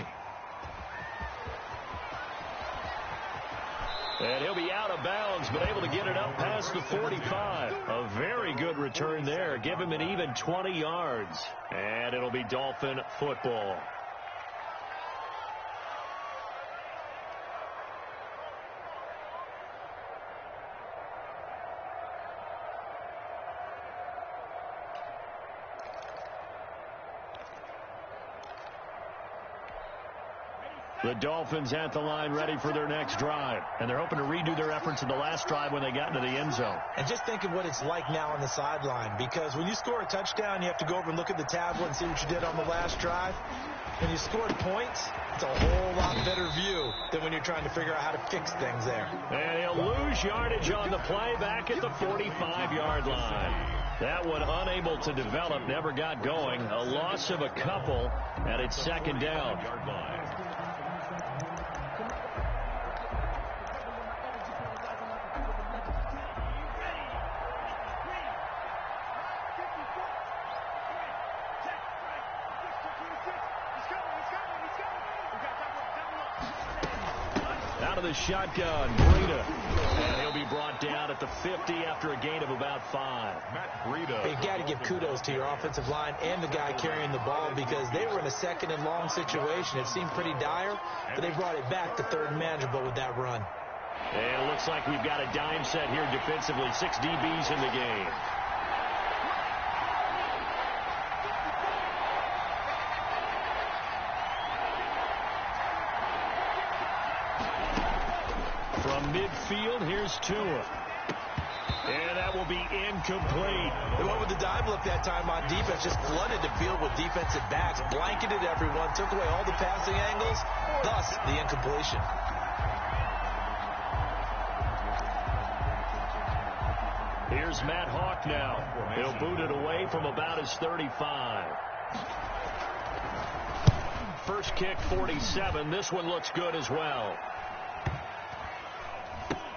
And he'll be out of bounds, but able to get it up past the 45. A very good return there. Give him an even 20 yards. And it'll be Dolphin football. The Dolphins at the line ready for their next drive. And they're hoping to redo their efforts in the last drive when they got into the end zone. And just think of what it's like now on the sideline, because when you score a touchdown, you have to go over and look at the tablet and see what you did on the last drive. When you scored points, it's a whole lot better view than when you're trying to figure out how to fix things there. And he'll lose yardage on the play back at the 45-yard line. That one unable to develop, never got going. A loss of a couple, and it's 2nd down. Out of the shotgun, Breida. And he'll be brought down at the 50 after a gain of about 5. Matt Breida. You've got to give kudos to your offensive line and the guy carrying the ball, because they were in a 2nd and long situation. It seemed pretty dire, but they brought it back to 3rd and manageable with that run. And it looks like we've got a dime set here defensively. 6 DBs in the game. From midfield, here's Tua. And that will be incomplete. They went with the dive look that time on defense, just flooded the field with defensive backs, blanketed everyone, took away all the passing angles, thus the incompletion. Here's Matt Hawk now. He'll boot it away from about his 35. First kick, 47. This one looks good as well.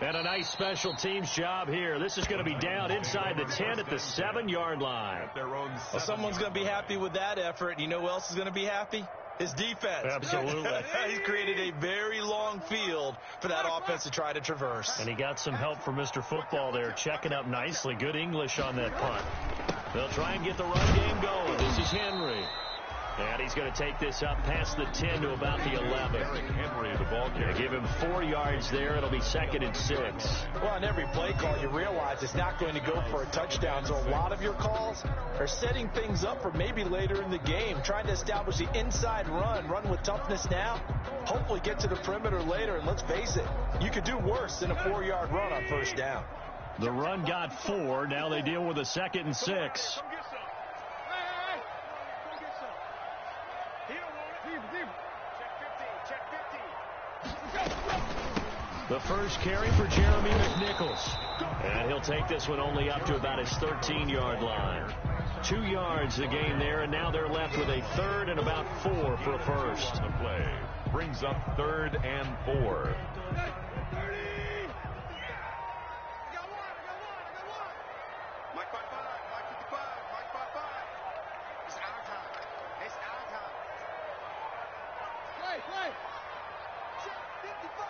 And a nice special teams job here. This is going to be down inside the 10 at the 7-yard line. Well, someone's going to be happy with that effort. You know who else is going to be happy? His defense. Absolutely. He's created a very long field for that offense to try to traverse. And he got some help from Mr. Football there, checking up nicely. Good English on that punt. They'll try and get the run game going. This is Henry. And he's going to take this up past the 10 to about the 11. Henry, the ball carrier. Give him 4 yards there. It'll be 2nd and 6. Well, on every play call, you realize it's not going to go for a touchdown. So a lot of your calls are setting things up for maybe later in the game, trying to establish the inside run with toughness now, hopefully get to the perimeter later. And let's face it, you could do worse than a 4-yard run on 1st down. The run got 4. Now they deal with a 2nd and 6. The first carry for Jeremy McNichols. And he'll take this one only up to about his 13-yard line. 2 yards the gain there, and now they're left with a third and about 4 for a first. The play brings up 3rd and 4. Mike 55, Mike 55, Mike 55. It's our time. It's our time. Play. Check, 55,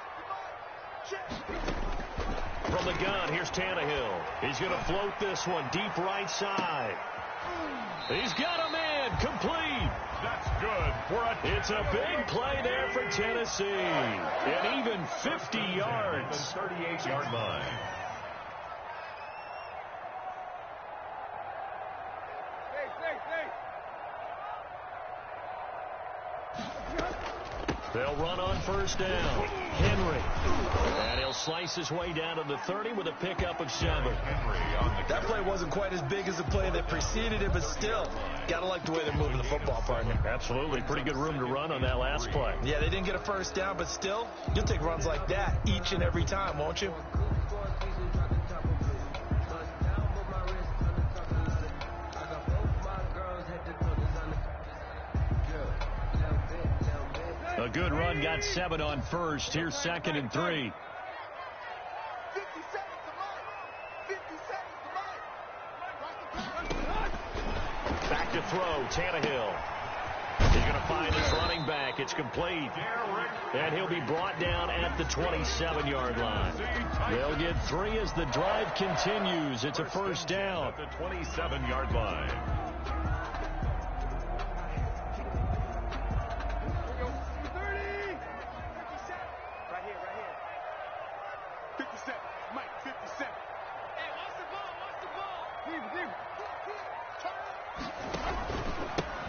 From the gun, here's Tannehill. He's going to float this one deep right side. He's got a man complete. That's good for a... It's a big play there for Tennessee. And even 50 yards. 38-yard line. They'll run on first down. Henry. And he'll slice his way down to the 30 with a pickup of 7. That play wasn't quite as big as the play that preceded it, but still, gotta like the way they're moving the football, partner. Absolutely. Pretty good room to run on that last play. Yeah, they didn't get a first down, but still, you'll take runs like that each and every time, won't you? A good run got 7 on first. Here's 2nd and 3. 50 seconds to Mike. 50 seconds to Mike. Back to throw. Tannehill. He's going to find his running back. It's complete. And he'll be brought down at the 27-yard line. They'll get 3 as the drive continues. It's a first down. At the 27-yard line.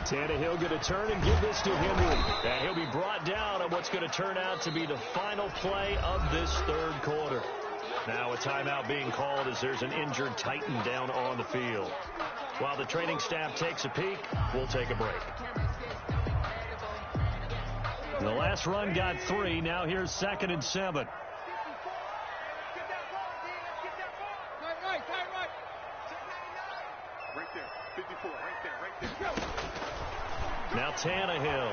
Tannehill going to turn and give this to Henry. And he'll be brought down on what's going to turn out to be the final play of this third quarter. Now a timeout being called as there's an injured Titan down on the field. While the training staff takes a peek, we'll take a break. The last run got 3. Now here's 2nd and 7. Right there. 54. Right there. Now Tannehill.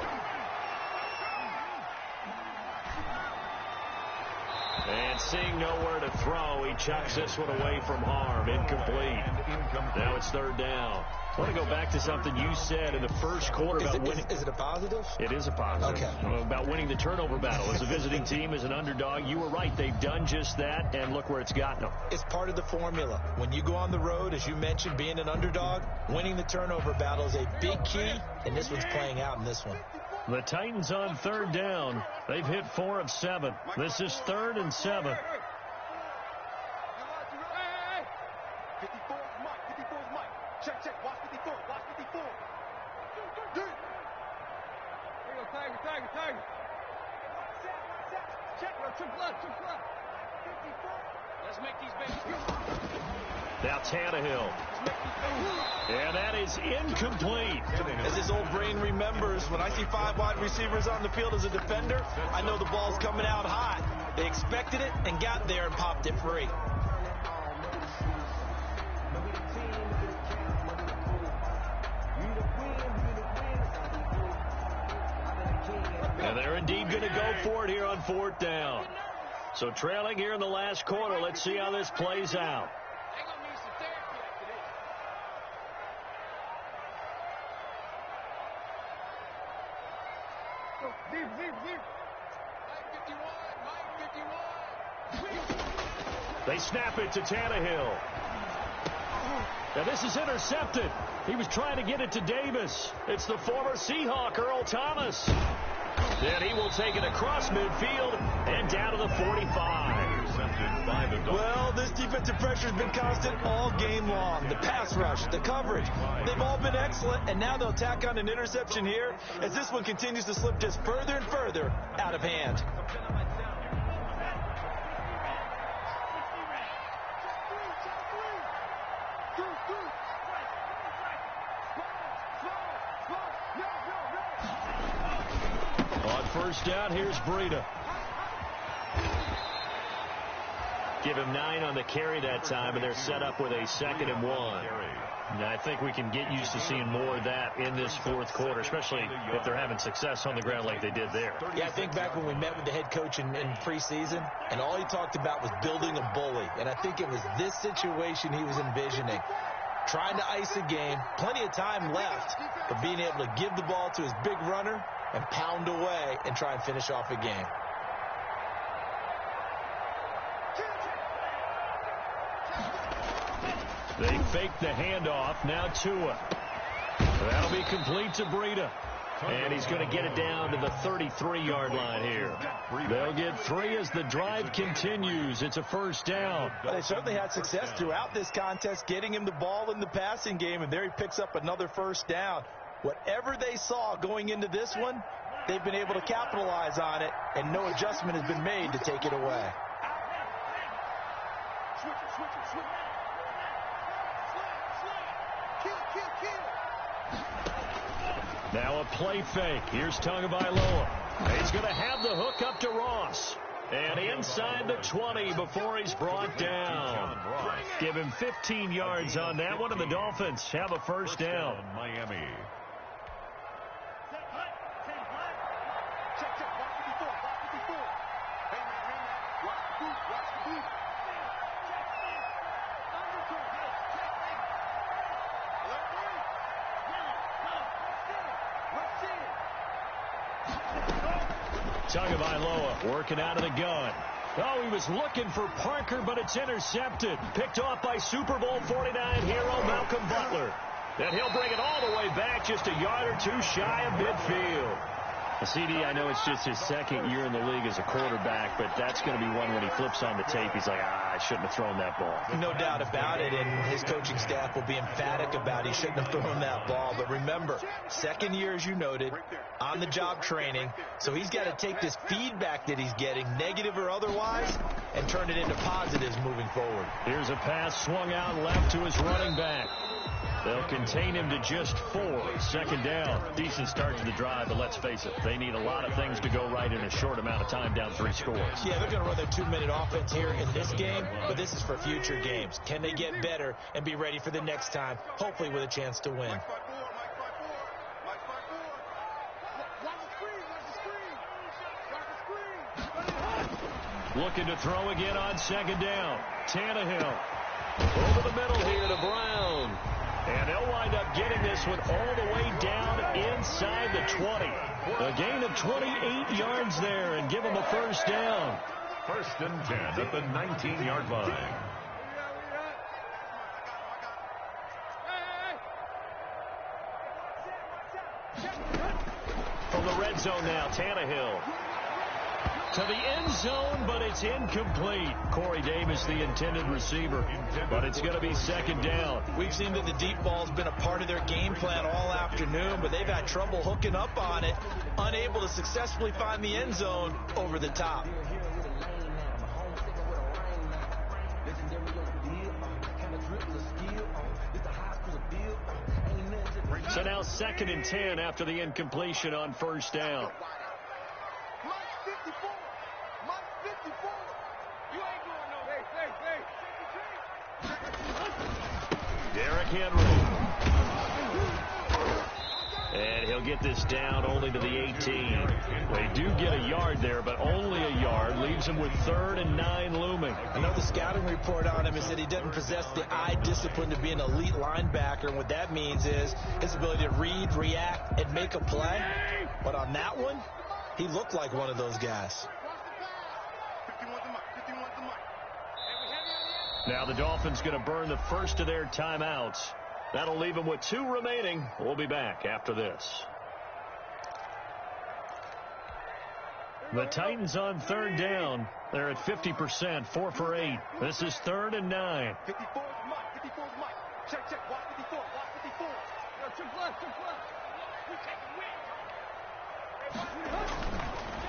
And seeing nowhere to throw, he chucks this one away from harm. Incomplete. Now it's 3rd down. I want to go back to something you said in the first quarter about winning. Is it a positive? It is a positive. Okay. About winning the turnover battle. As a visiting team, as an underdog, you were right. They've done just that, and look where it's gotten them. It's part of the formula. When you go on the road, as you mentioned, being an underdog, winning the turnover battle is a big key, and this one's playing out in this one. The Titans on 3rd down. They've hit 4 of 7. This is 3rd and 7. 54 is Mike. 54 is Mike. Check. Watch 54. Watch 54. Here you go, Tiger. Check. Triple left. 54. Let's make these babies. Now Tannehill. And that is incomplete. As his old brain remembers, when I see 5 wide receivers on the field as a defender, I know the ball's coming out hot. They expected it and got there and popped it free. And they're indeed going to go for it here on 4th down. So trailing here in the last quarter. Let's see how this plays out. They're going to need some therapy after this. Mike 51. They snap it to Tannehill. Now this is intercepted. He was trying to get it to Davis. It's the former Seahawk, Earl Thomas. Then he will take it across midfield and down to the 45. Well, this defensive pressure has been constant all game long. The pass rush, the coverage, they've all been excellent, and now they'll tack on an interception here as this one continues to slip just further and further out of hand. On first down, here's Breida. Give him 9 on the carry that time, and they're set up with a 2nd and 1. And I think we can get used to seeing more of that in this fourth quarter, especially if they're having success on the ground like they did there. Yeah, I think back when we met with the head coach in preseason, and all he talked about was building a bully. And I think it was this situation he was envisioning. Trying to ice a game, plenty of time left, but being able to give the ball to his big runner and pound away and try and finish off a game. They fake the handoff. Now Tua. That'll be complete to Breida. And he's going to get it down to the 33-yard line here. They'll get 3 as the drive continues. It's a first down. Well, they certainly had success throughout this contest getting him the ball in the passing game, and there he picks up another first down. Whatever they saw going into this one, they've been able to capitalize on it, and no adjustment has been made to take it away. Now a play fake. Here's Tagovailoa. He's going to have the hook up to Ross. And inside the 20 before he's brought down. Give him 15 yards on that one, and the Dolphins have a first down. Miami. Tagovailoa working out of the gun. Oh, he was looking for Parker, but it's intercepted. Picked off by Super Bowl 49 hero Malcolm Butler. And he'll bring it all the way back, just a yard or two shy of midfield. CD, I know it's just his second year in the league as a quarterback, but that's going to be one when he flips on the tape. He's like, I shouldn't have thrown that ball. No doubt about it, and his coaching staff will be emphatic about he shouldn't have thrown that ball. But remember, second year, as you noted, on-the-job training, so he's got to take this feedback that he's getting, negative or otherwise, and turn it into positives moving forward. Here's a pass swung out left to his running back. They'll contain him to just 4. Second down. Decent start to the drive, but let's face it, they need a lot of things to go right in a short amount of time, down 3 scores. Yeah, they're going to run their 2-minute offense here in this game, but this is for future games. Can they get better and be ready for the next time, hopefully with a chance to win? Looking to throw again on second down. Tannehill over the middle here to Brown. And they'll wind up getting this one all the way down inside the 20. A gain of 28 yards there and give them a first down. First and 10 at the 19-yard line. From the red zone now, Tannehill. To the end zone, but it's incomplete. Corey Davis, the intended receiver, but it's going to be second down. We've seen that the deep ball's been a part of their game plan all afternoon, but they've had trouble hooking up on it, unable to successfully find the end zone over the top. So now second and 10 after the incompletion on first down. Derrick Henry. And he'll get this down only to the 18. They do get a yard there, but only a yard. Leaves him with 3rd and 9 looming. I know the scouting report on him is that he doesn't possess the eye discipline to be an elite linebacker. And what that means is his ability to read, react, and make a play. But on that one, he looked like one of those guys. Now the Dolphins going to burn the first of their timeouts. That'll leave them with 2 remaining. We'll be back after this. The Titans on third down. They're at 50%, 4 for 8. This is 3rd and 9. 54 is Mike. 54 is Mike. Check. Watch 54. Watch 54. Yo, check left. We take the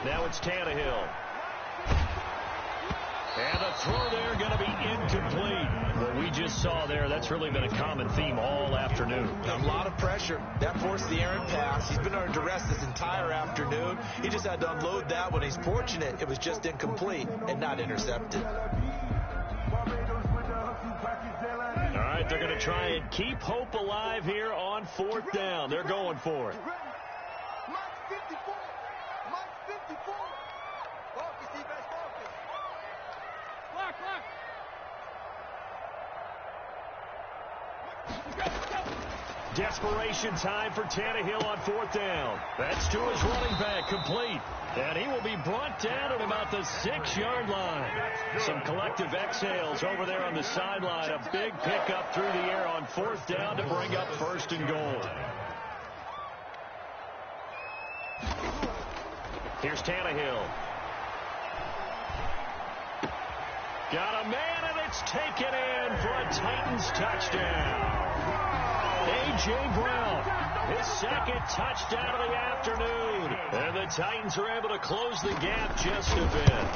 win. Now it's Tannehill. And the throw there going to be incomplete. What we just saw there, that's really been a common theme all afternoon. A lot of pressure. That forced the errant pass. He's been under duress this entire afternoon. He just had to unload that one. He's fortunate it was just incomplete and not intercepted. right, they're going to try and keep hope alive here on 4th down. They're going for it. Mike 54. Mike 54. Focus, defense, focus. Clock. Desperation time for Tannehill on 4th down. That's to his running back, complete. And he will be brought down at about the 6-yard line. Some collective exhales over there on the sideline. A big pickup through the air on 4th down to bring up 1st and goal. Here's Tannehill. Got a man, and it's taken in for a Titans touchdown. A.J. Brown, his 2nd touchdown of the afternoon. And the Titans are able to close the gap just a bit.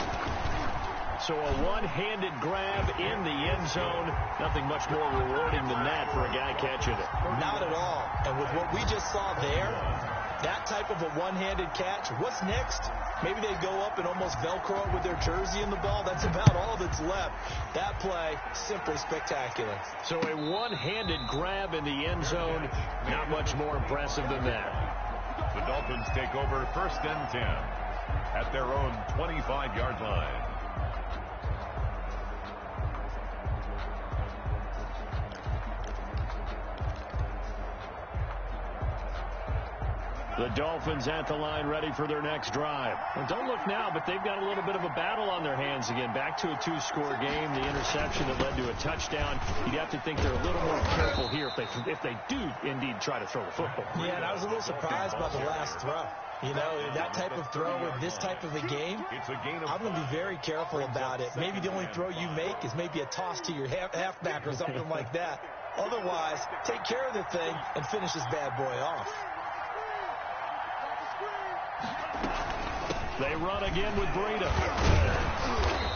So a one-handed grab in the end zone. Nothing much more rewarding than that for a guy catching it. Not at all. And with what we just saw there, that type of a one-handed catch, what's next? Maybe they go up and almost Velcro it with their jersey in the ball. That's about all that's left. That play, simply spectacular. So a one-handed grab in the end zone, not much more impressive than that. The Dolphins take over 1st and 10 at their own 25-yard line. The Dolphins at the line ready for their next drive. Well, don't look now, but they've got a little bit of a battle on their hands again. Back to a 2-score game. The interception that led to a touchdown. You'd have to think they're a little more careful here if they do indeed try to throw the football. Yeah, and I was a little surprised by the last throw. You know, that type of throw with this type of a game, I'm going to be very careful about it. Maybe the only throw you make is maybe a toss to your halfback or something like that. Otherwise, take care of the thing and finish this bad boy off. They run again with Breida.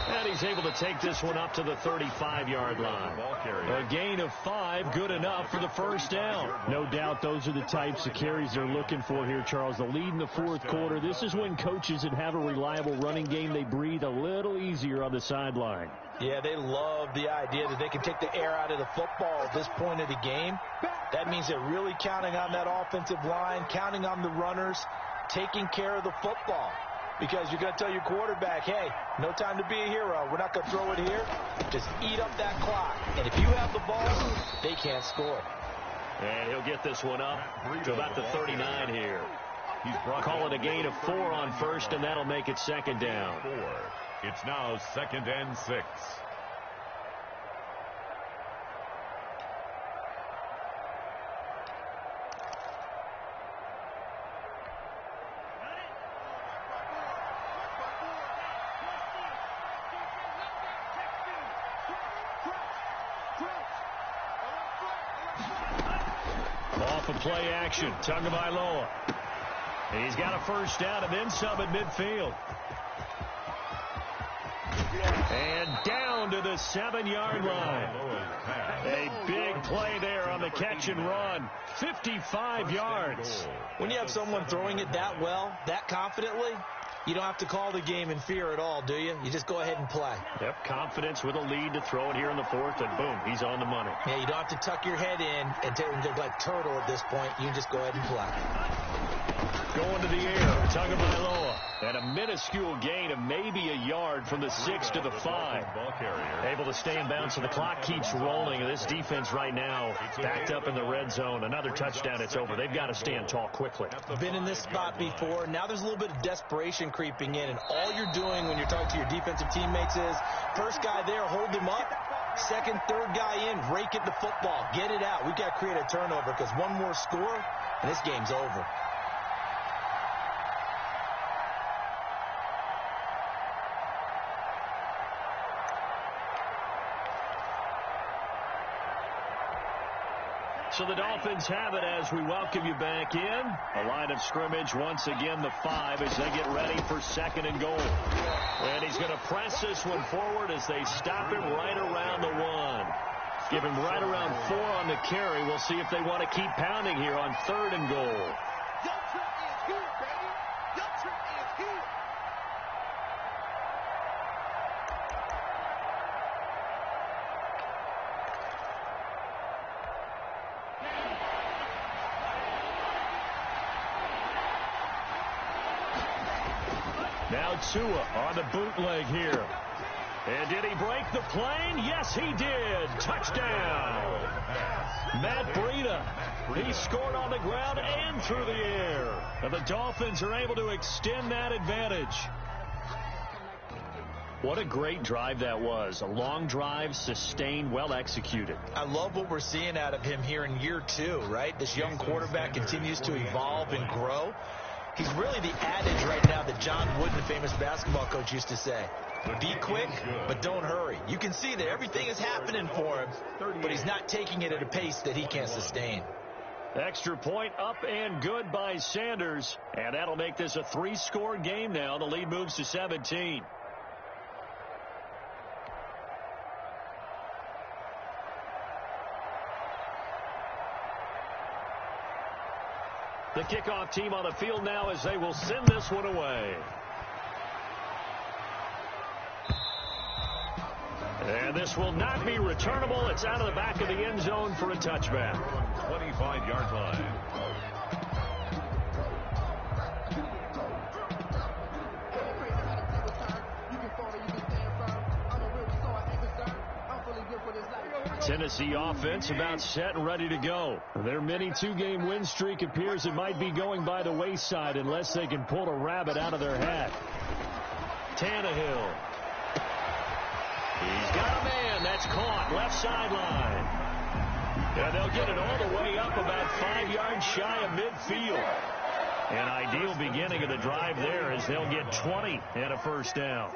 And he's able to take this one up to the 35-yard line. A gain of 5, good enough for the 1st down. No doubt those are the types of carries they're looking for here, Charles. The lead in the 4th quarter. This is when coaches that have a reliable running game, they breathe a little easier on the sideline. Yeah, they love the idea that they can take the air out of the football at this point of the game. That means they're really counting on that offensive line, counting on the runners, taking care of the football. Because you're going to tell your quarterback, hey, no time to be a hero. We're not going to throw it here. Just eat up that clock. And if you have the ball, they can't score. And he'll get this one up to about the 39 here. Call it a gain of 4 on 1st, and that'll make it 2nd down. It's now 2nd and 6. Play action. Tagovailoa. He's got a 1st down and then some at midfield. And down to the 7-yard line. A big play there on the catch and run. 55 yards. When you have someone throwing it that well, that confidently, you don't have to call the game in fear at all, do you? You just go ahead and play. Yep, confidence with a lead to throw it here in the 4th, and boom, he's on the money. Yeah, you don't have to tuck your head in and look like turtle at this point. You can just go ahead and play. Going to the air, Tagovailoa. And a minuscule gain of maybe a yard from the 6 to the 5. Able to stay in bounds, so the clock keeps rolling. This defense right now backed up in the red zone. Another touchdown, it's over. They've got to stand tall quickly. Been in this spot before. Now there's a little bit of desperation creeping in, and all you're doing when you're talking to your defensive teammates is first guy there, hold him up. Second, third guy in, rake at the football. Get it out. We've got to create a turnover because one more score, and this game's over. So the Dolphins have it as we welcome you back in. A line of scrimmage, once again, the 5 as they get ready for 2nd and goal. And he's going to press this one forward as they stop him right around the 1. Give him right around 4 on the carry. We'll see if they want to keep pounding here on 3rd and goal. Your trick is here, baby. Your trick is here. Now Tua on the bootleg here. And did he break the plane? Yes, he did. Touchdown. Matt Breida. He scored on the ground and through the air. And the Dolphins are able to extend that advantage. What a great drive that was. A long drive, sustained, well executed. I love what we're seeing out of him here in year 2, right? This young quarterback continues to evolve and grow. He's really the adage right now that John Wooden, the famous basketball coach, used to say. Be quick, but don't hurry. You can see that everything is happening for him, but he's not taking it at a pace that he can't sustain. Extra point up and good by Sanders. And that'll make this a 3-score game now. The lead moves to 17. The kickoff team on the field now as they will send this one away. And this will not be returnable. It's out of the back of the end zone for a touchback. 25-yard line. Tennessee offense about set and ready to go. Their mini 2-game win streak appears it might be going by the wayside unless they can pull a rabbit out of their hat. Tannehill. He's got a man. That's caught. Left sideline. And they'll get it all the way up about 5 yards shy of midfield. An ideal beginning of the drive there as they'll get 20 and a first down.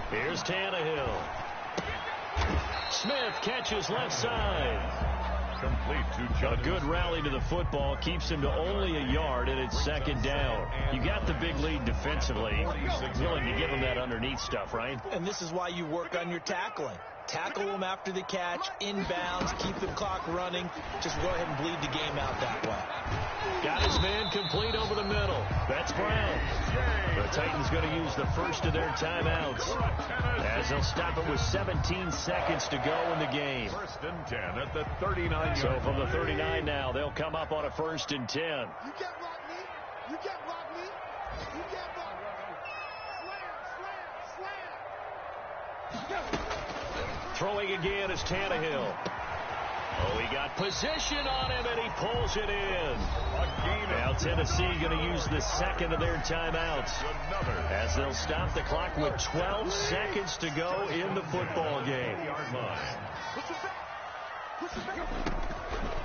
Here's Tannehill. Smith catches left side. Complete to Jones. A good rally to the football keeps him to only a yard, and it's second down. You got the big lead defensively. Willing to give him that underneath stuff, right? And this is why you work on your tackling. Tackle them after the catch, inbounds, keep the clock running. Just go ahead and bleed the game out that way. Got his man complete over the middle. That's Brown. The Titans going to use the first of their timeouts as they'll stop it with 17 seconds to go in the game. First and 10 at the 39. So from the 39 now, they'll come up on a first and 10. You can't block me. You can't block me. You can't block me. Slam, slam, slam. Throwing again is Tannehill. Oh, he got position on him, and he pulls it in. Now Tennessee going to use the second of their timeouts as they'll stop the clock with 12 seconds to go in the football game.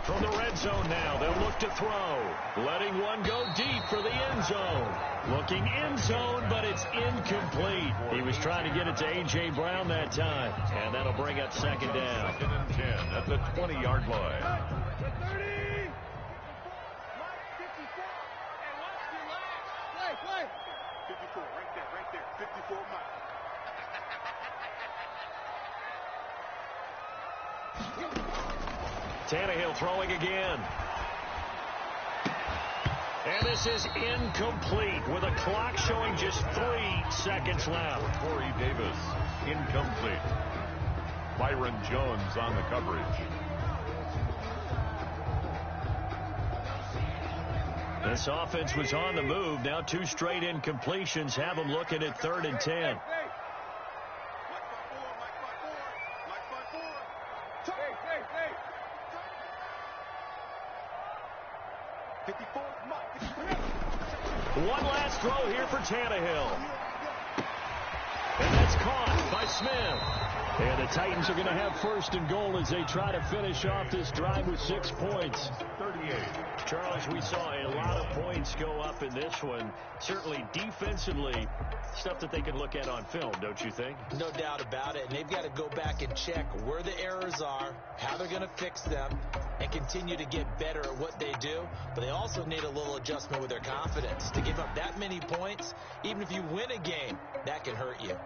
From the red zone now, they'll look to throw. Letting one go deep for the end zone. Looking end zone, but it's incomplete. He was trying to get it to A.J. Brown that time, and that'll bring up second down. Second and 10 at the 20-yard line. 30. Mike 54. And let's relax. Play. 54, right there. 54, Mike. Tannehill throwing again. And this is incomplete with a clock showing just 3 seconds left. Corey Davis, incomplete. Byron Jones on the coverage. This offense was on the move. Now 2 straight incompletions have them looking at 3rd and 10. One last throw here for Tannehill. And that's caught by Smith. And the Titans are going to have first and goal as they try to finish off this drive with 6 points. 38. Charles, we saw a lot of points go up in this one. Certainly defensively, stuff that they can look at on film, don't you think? No doubt about it. And they've got to go back and check where the errors are, how they're going to fix them, and continue to get better at what they do. But they also need a little adjustment with their confidence. To give up that many points, even if you win a game, that can hurt you.